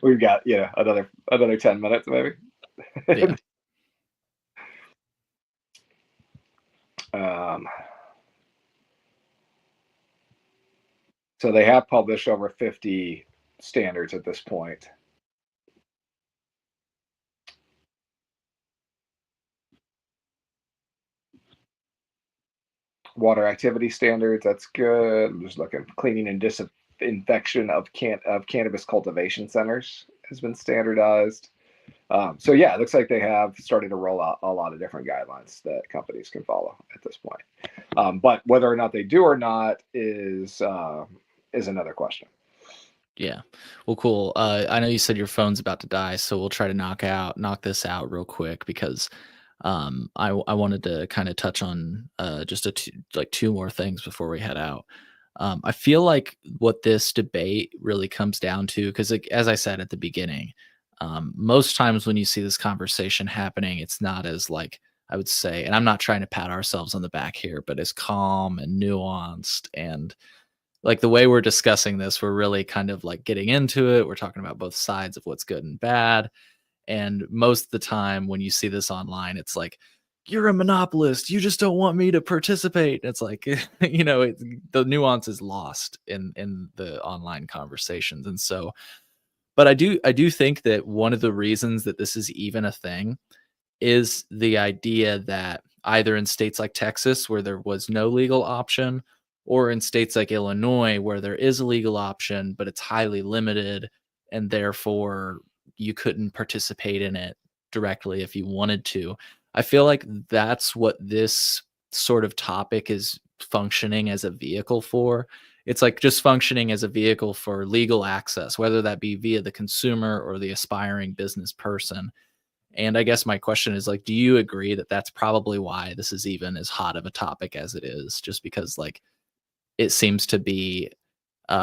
We've got another 10 minutes maybe. Yeah. So they have published over 50 standards at this point. Water activity standards, that's good. I'm just looking. Cleaning and disinfection of cannabis cultivation centers has been standardized. So yeah, it looks like they have started to roll out a lot of different guidelines that companies can follow at this point. But whether or not they do or not is another question. Yeah. Well, cool. I know you said your phone's about to die, so we'll try to knock this out real quick because I wanted to kind of touch on just two more things before we head out. I feel like what this debate really comes down to, because as I said at the beginning, most times when you see this conversation happening, it's not as like I would say, and I'm not trying to pat ourselves on the back here, but as calm and nuanced and like the way we're discussing this, we're really kind of like getting into it. We're talking about both sides of what's good and bad. And most of the time when you see this online, it's like, you're a monopolist. You just don't want me to participate. It's like, the nuance is lost in the online conversations. And so, but I do think that one of the reasons that this is even a thing is the idea that either in states like Texas, where there was no legal option, or in states like Illinois, where there is a legal option, but it's highly limited, and therefore you couldn't participate in it directly if you wanted to. I feel like that's what this sort of topic is functioning as a vehicle for. It's like just functioning as a vehicle for legal access, whether that be via the consumer or the aspiring business person. And I guess my question is like, do you agree that that's probably why this is even as hot of a topic as it is? Just because like it seems to be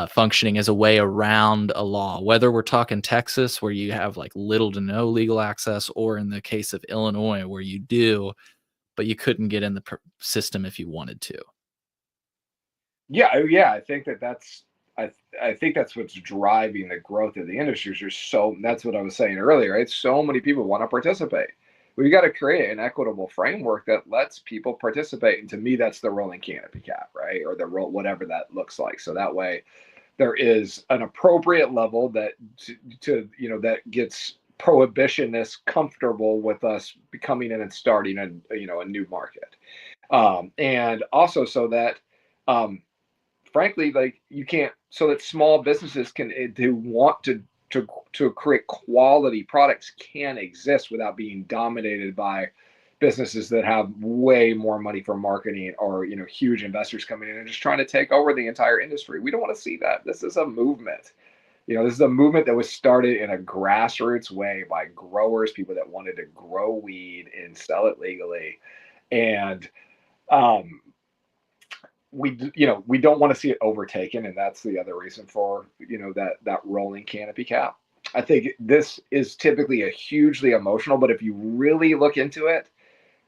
functioning as a way around a law, whether we're talking Texas where you have like little to no legal access, or in the case of Illinois where you do, but you couldn't get in the system if you wanted to. Yeah, I think I think that's what's driving the growth of the industry. That's what I was saying earlier, right? So many people want to participate. We've got to create an equitable framework that lets people participate. And to me, that's the rolling canopy cap, right? Or whatever that looks like. So that way there is an appropriate level that that gets prohibitionists comfortable with us becoming in and starting a new market. And also so that, frankly, like you can't, so that small businesses who want to create quality products can exist without being dominated by businesses that have way more money for marketing or huge investors coming in and just trying to take over the entire industry. We don't want to see that. This is a movement. This is a movement that was started in a grassroots way by growers, people that wanted to grow weed and sell it legally. And we don't want to see it overtaken, and that's the other reason for that rolling canopy cap. I think this is typically a hugely emotional, but if you really look into it,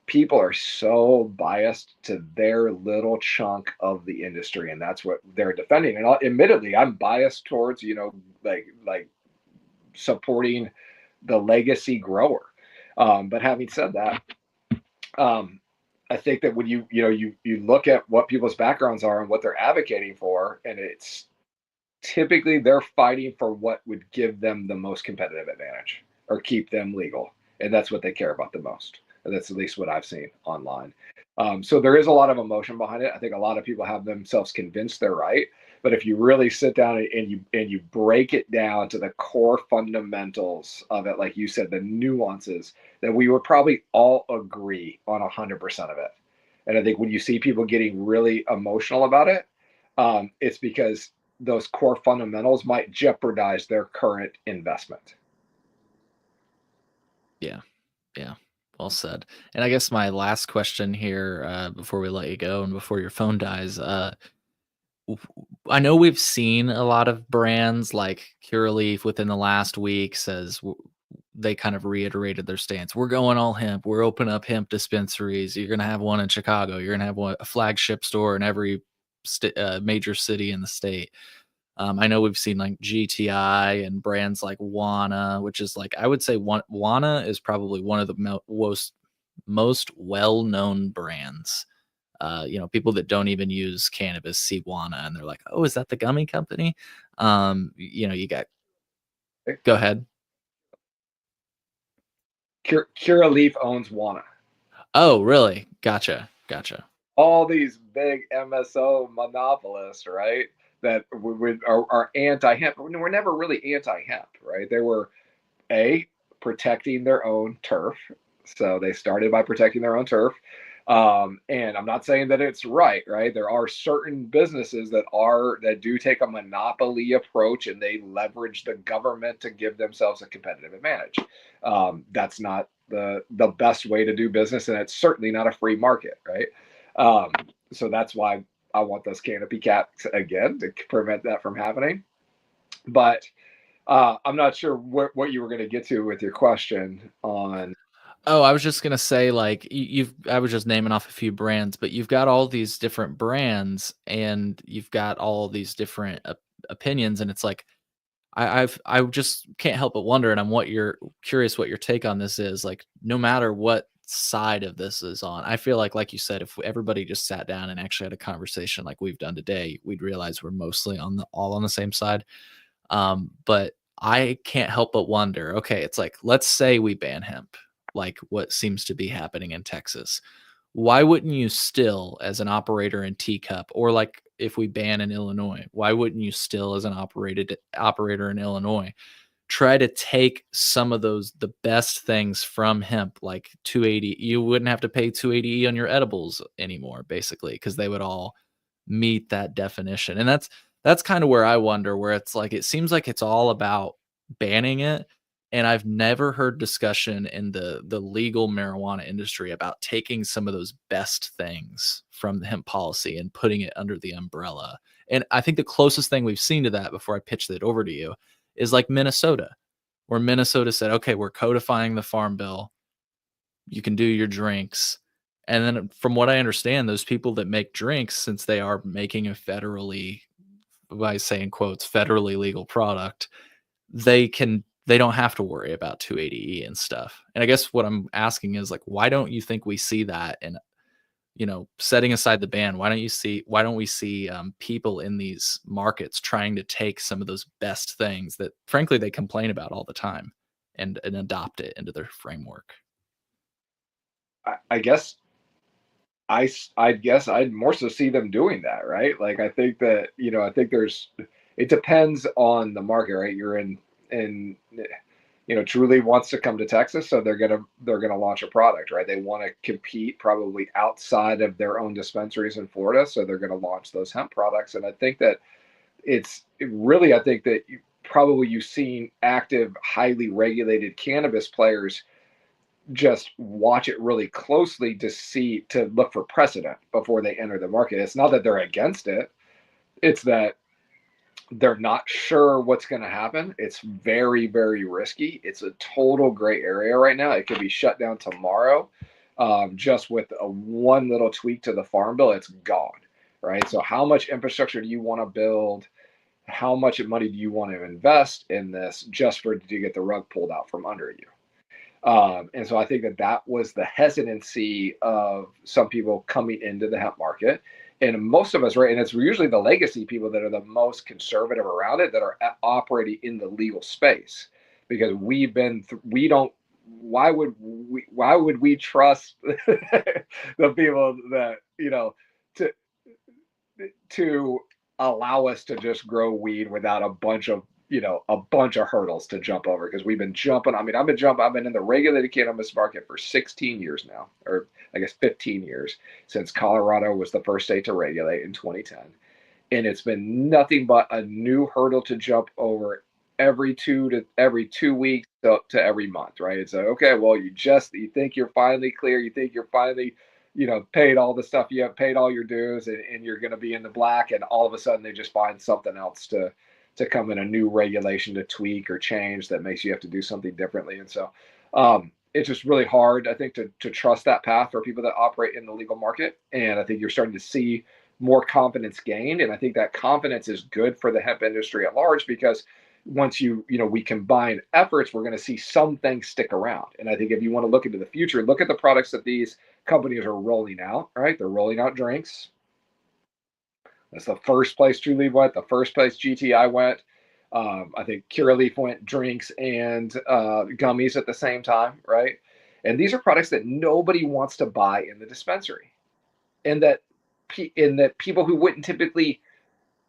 people are so biased to their little chunk of the industry, and that's what they're defending. And admittedly, I'm biased towards, like supporting the legacy grower. But having said that, um, I think that when you look at what people's backgrounds are and what they're advocating for, and it's typically they're fighting for what would give them the most competitive advantage or keep them legal, and that's what they care about the most. And that's at least what I've seen online. So there is a lot of emotion behind it. I think a lot of people have themselves convinced they're right, but if you really sit down and you break it down to the core fundamentals of it, like you said, the nuances, then we would probably all agree on 100% of it. And I think when you see people getting really emotional about it, it's because those core fundamentals might jeopardize their current investment. Yeah. Yeah. Well said. And I guess my last question here, before we let you go and before your phone dies, I know we've seen a lot of brands like Curaleaf within the last week says they kind of reiterated their stance. We're going all hemp. We're opening up hemp dispensaries. You're going to have one in Chicago. You're going to have a flagship store in every major city in the state. I know we've seen like GTI and brands like Wana, which is like, I would say Wana is probably one of the most well-known brands. People that don't even use cannabis see Wana and they're like, oh, is that the gummy company? You got, go ahead. Curaleaf owns Wana. Oh, really? Gotcha. All these big MSO monopolists, right? That are anti-hemp. We're never really anti-hemp, right? They were protecting their own turf, so they started by protecting their own turf. And I'm not saying that it's right. There are certain businesses that do take a monopoly approach and they leverage the government to give themselves a competitive advantage. That's not the best way to do business, and it's certainly not a free market, right? So that's why I want those canopy caps again to prevent that from happening. But I'm not sure what you were going to get to with your question on. Oh, I was just gonna say, like, I was just naming off a few brands, but you've got all these different brands, and you've got all these different opinions, and it's like, I just can't help but wonder, and curious what your take on this is. Like, no matter what side of this is on, I feel like you said, if everybody just sat down and actually had a conversation like we've done today, we'd realize we're mostly all on the same side. But I can't help but wonder, okay, it's like, let's say we ban hemp, like what seems to be happening in Texas. Why wouldn't you still, as an operator in Teacup, or like if we ban in Illinois, why wouldn't you still, as an operator in Illinois, try to take some of the best things from hemp, like 280? You wouldn't have to pay 280E on your edibles anymore, basically, because they would all meet that definition. And that's kind of where I wonder, where it's like, it seems like it's all about banning it. And I've never heard discussion in the legal marijuana industry about taking some of those best things from the hemp policy and putting it under the umbrella. And I think the closest thing we've seen to that, before I pitch that over to you, is like Minnesota, where Minnesota said, okay, we're codifying the farm bill. You can do your drinks. And then from what I understand, those people that make drinks, since they are making a federally, by saying quotes, federally legal product, they don't have to worry about 280E and stuff. And I guess what I'm asking is, like, why don't you think we see that? And, setting aside the ban, why don't we see people in these markets trying to take some of those best things that frankly they complain about all the time and adopt it into their framework? I guess I guess I'd more so see them doing that, right? Like I think that I think it depends on the market, right? You're in Truly wants to come to Texas, so they're gonna launch a product, right? They want to compete probably outside of their own dispensaries in Florida, so they're gonna launch those hemp products. And I think that I think that you've seen active, highly regulated cannabis players just watch it really closely to look for precedent before they enter the market. It's not that they're against it; it's that they're not sure what's going to happen. It's very, very risky. It's a total gray area right now. It could be shut down tomorrow. just with a one little tweak to the farm bill, it's gone, right? So how much infrastructure do you want to build? How much money do you want to invest in this just for to get the rug pulled out from under you? And so I think that that was the hesitancy of some people coming into the hemp market. And most of us, right, and it's usually the legacy people that are the most conservative around it that are operating in the legal space, because we don't, why would we trust the people that, to to allow us to just grow weed without a bunch of hurdles to jump over, because we've been jumping. I mean, I've been in the regulated cannabis market for 16 years now, or I guess 15 years, since Colorado was the first state to regulate in 2010. And it's been nothing but a new hurdle to jump over every 2 weeks to every month, right? It's like, okay, well, you think you're finally clear, you think you're finally, paid all the stuff, you have paid all your dues, and you're going to be in the black, and all of a sudden they just find something else to come in, a new regulation to tweak or change that makes you have to do something differently. And so it's just really hard, I think, to trust that path for people that operate in the legal market. And I think you're starting to see more confidence gained. And I think that confidence is good for the hemp industry at large, because once we combine efforts, we're going to see some things stick around. And I think if you want to look into the future, look at the products that these companies are rolling out, right? They're rolling out drinks. That's the first place Trulieve went, the first place GTI went. I think Curaleaf went drinks and gummies at the same time, right? And these are products that nobody wants to buy in the dispensary, and that people who wouldn't typically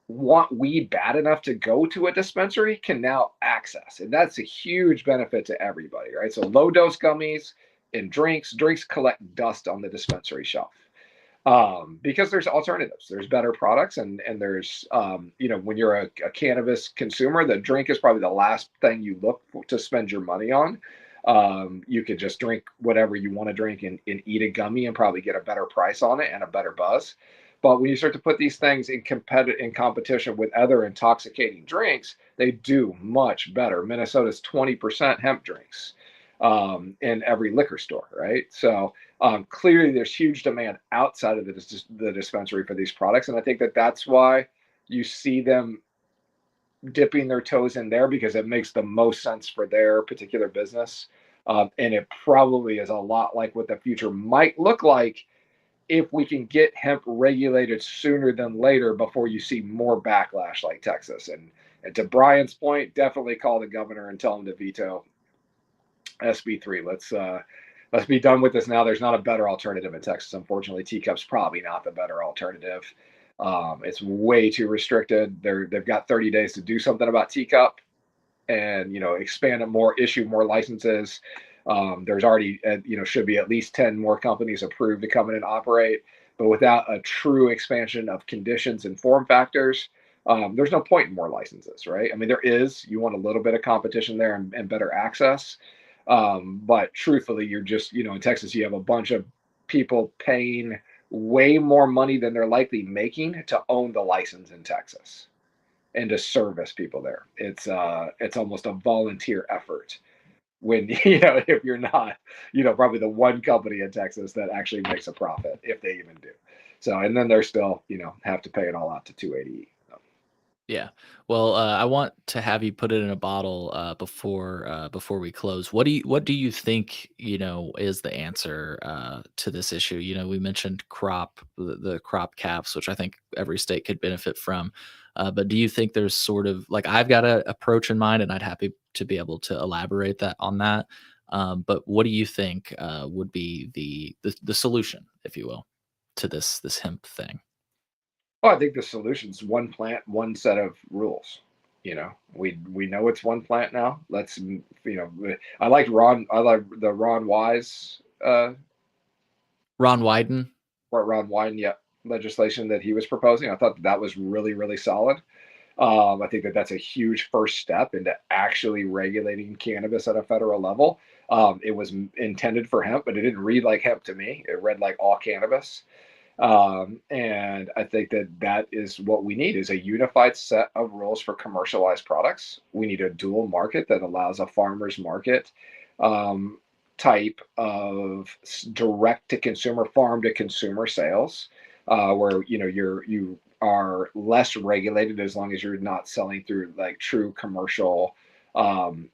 want weed bad enough to go to a dispensary can now access, and that's a huge benefit to everybody, right? So low dose gummies and drinks collect dust on the dispensary shelf, because there's alternatives, there's better products, and there's when you're a cannabis consumer, the drink is probably the last thing you look to spend your money on. You could just drink whatever you want to drink and eat a gummy and probably get a better price on it and a better buzz. But when you start to put these things in competition with other intoxicating drinks, they do much better. Minnesota's 20% hemp drinks in every liquor store, right? So clearly there's huge demand outside of the dispensary for these products. And I think that that's why you see them dipping their toes in there, because it makes the most sense for their particular business. And it probably is a lot like what the future might look like if we can get hemp regulated sooner than later, before you see more backlash like Texas. And to Brian's point, definitely call the governor and tell him to veto SB3. Let's be done with this now. There's not a better alternative in Texas. Unfortunately, Teacup's probably not the better alternative. It's way too restricted. They've got 30 days to do something about Teacup, and expand it more, issue more licenses. There's already should be at least 10 more companies approved to come in and operate. But without a true expansion of conditions and form factors, there's no point in more licenses, right? I mean, you want a little bit of competition there and better access. But truthfully, you're just, in Texas, you have a bunch of people paying way more money than they're likely making to own the license in Texas and to service people there. It's almost a volunteer effort when, if you're not, probably the one company in Texas that actually makes a profit, if they even do. So, and then they're still, have to pay it all out to 280E. Yeah. Well, I want to have you put it in a bottle before we close. What do you think is the answer to this issue? We mentioned the crop caps, which I think every state could benefit from. But do you think there's sort of like, I've got an approach in mind, and I'd happy to be able to elaborate on that. But what do you think would be the solution, if you will, to this hemp thing? Well, I think the solution's one plant, one set of rules. We know it's one plant now. I like the Ron Wise, Ron Wyden. Ron Wyden, yeah, legislation that he was proposing. I thought that was really, really solid. I think that that's a huge first step into actually regulating cannabis at a federal level. It was intended for hemp, but it didn't read like hemp to me. It read like all cannabis. And I think that is what we need, is a unified set of rules for commercialized products. We need a dual market that allows a farmer's market type of direct to consumer, farm to consumer sales, where you are less regulated as long as you're not selling through like true commercial, um,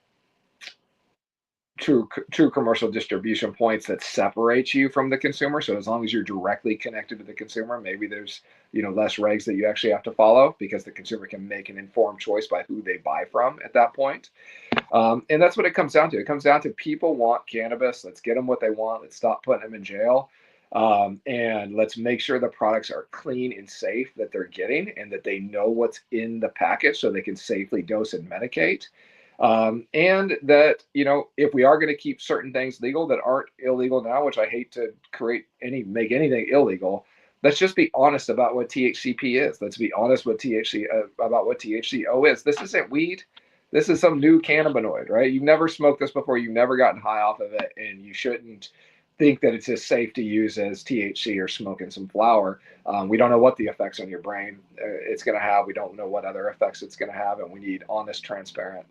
true commercial distribution points that separate you from the consumer. So as long as you're directly connected to the consumer, maybe there's less regs that you actually have to follow because the consumer can make an informed choice by who they buy from at that point. And that's what it comes down to. It comes down to people want cannabis. Let's get them what they want. Let's stop putting them in jail. And let's make sure the products are clean and safe that they're getting and that they know what's in the package so they can safely dose and medicate. And that, if we are going to keep certain things legal that aren't illegal now, which I hate to make anything illegal, let's just be honest about what THCP is. Let's be honest about what THCO is. This isn't weed. This is some new cannabinoid, right? You've never smoked this before. You've never gotten high off of it, and you shouldn't think that it's as safe to use as THC or smoking some flower. We don't know what the effects on your brain it's going to have. We don't know what other effects it's going to have, and we need honest, transparent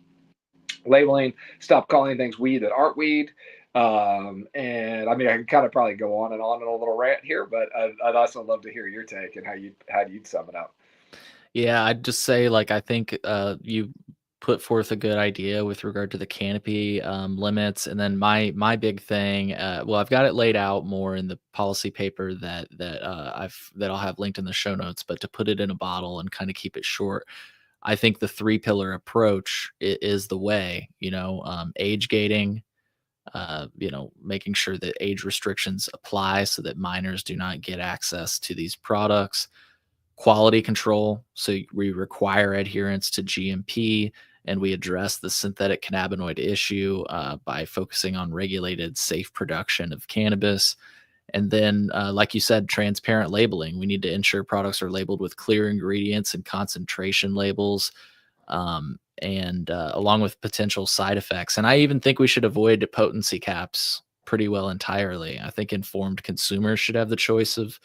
labeling. Stop calling things weed that aren't weed. And I mean, I can kind of probably go on in a little rant here, but I'd also love to hear your take and how you'd sum it up. Yeah, I'd just say, like, I think you put forth a good idea with regard to the canopy limits, and then my big thing. Well, I've got it laid out more in the policy paper that I'll have linked in the show notes. But to put it in a bottle and kind of keep it short, I think the 3-pillar approach is the way. Age gating. Making sure that age restrictions apply so that minors do not get access to these products. Quality control, so we require adherence to GMP, and we address the synthetic cannabinoid issue by focusing on regulated, safe production of cannabis. And then, like you said, transparent labeling. We need to ensure products are labeled with clear ingredients and concentration labels, and along with potential side effects. And I even think we should avoid potency caps pretty well entirely. I think informed consumers should have the choice of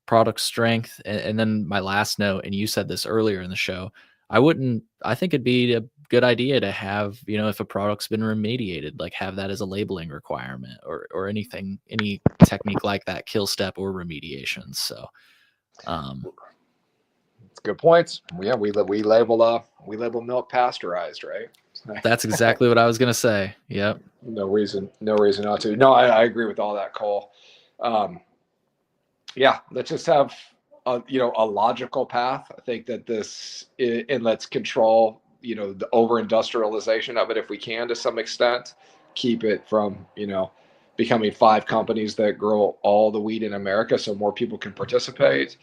product strength. And then my last note, and you said this earlier in the show, I think it'd be a good idea to have, if a product's been remediated, like have that as a labeling requirement or any technique like that, kill step or remediation. So, It's good points. Yeah, we label milk pasteurized, right? that's exactly what I was gonna say. Yep. No reason not to. No, I agree with all that, Cole. Yeah, let's just have a logical path. I think that and let's control the over industrialization of it if we can to some extent. Keep it from becoming 5 companies that grow all the weed in America, so more people can participate.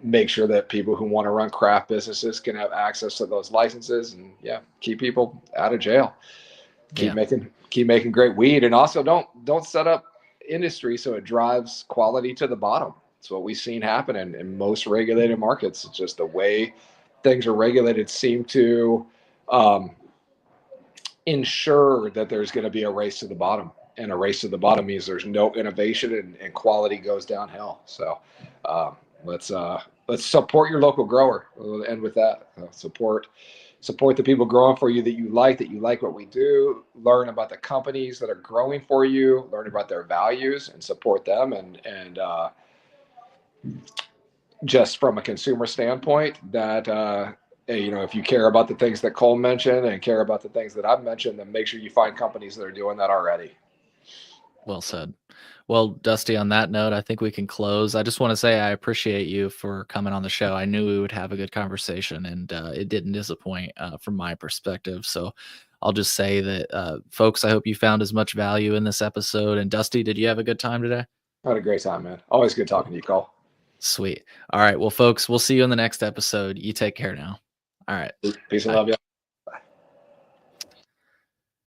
Make sure that people who want to run craft businesses can have access to those licenses, and keep people out of jail. Keep making great weed, and also don't set up industry so it drives quality to the bottom. It's what we've seen happen in most regulated markets. It's just the way things are regulated seem to ensure that there's going to be a race to the bottom, and a race to the bottom means there's no innovation and quality goes downhill. So let's support your local grower. We'll end with that. Support the people growing for you that you like what we do. Learn about the companies that are growing for you. Learn about their values and support them. And just from a consumer standpoint, that if you care about the things that Cole mentioned and care about the things that I've mentioned, then make sure you find companies that are doing that already. Well said. Well, Dusty, on that note, I think we can close. I just want to say I appreciate you for coming on the show. I knew we would have a good conversation, and it didn't disappoint from my perspective. So I'll just say that, folks, I hope you found as much value in this episode. And Dusty, did you have a good time today? I had a great time, man. Always good talking to you, Cole. Sweet. All right. Well, folks, we'll see you in the next episode. You take care now. All right. Peace and love, yeah.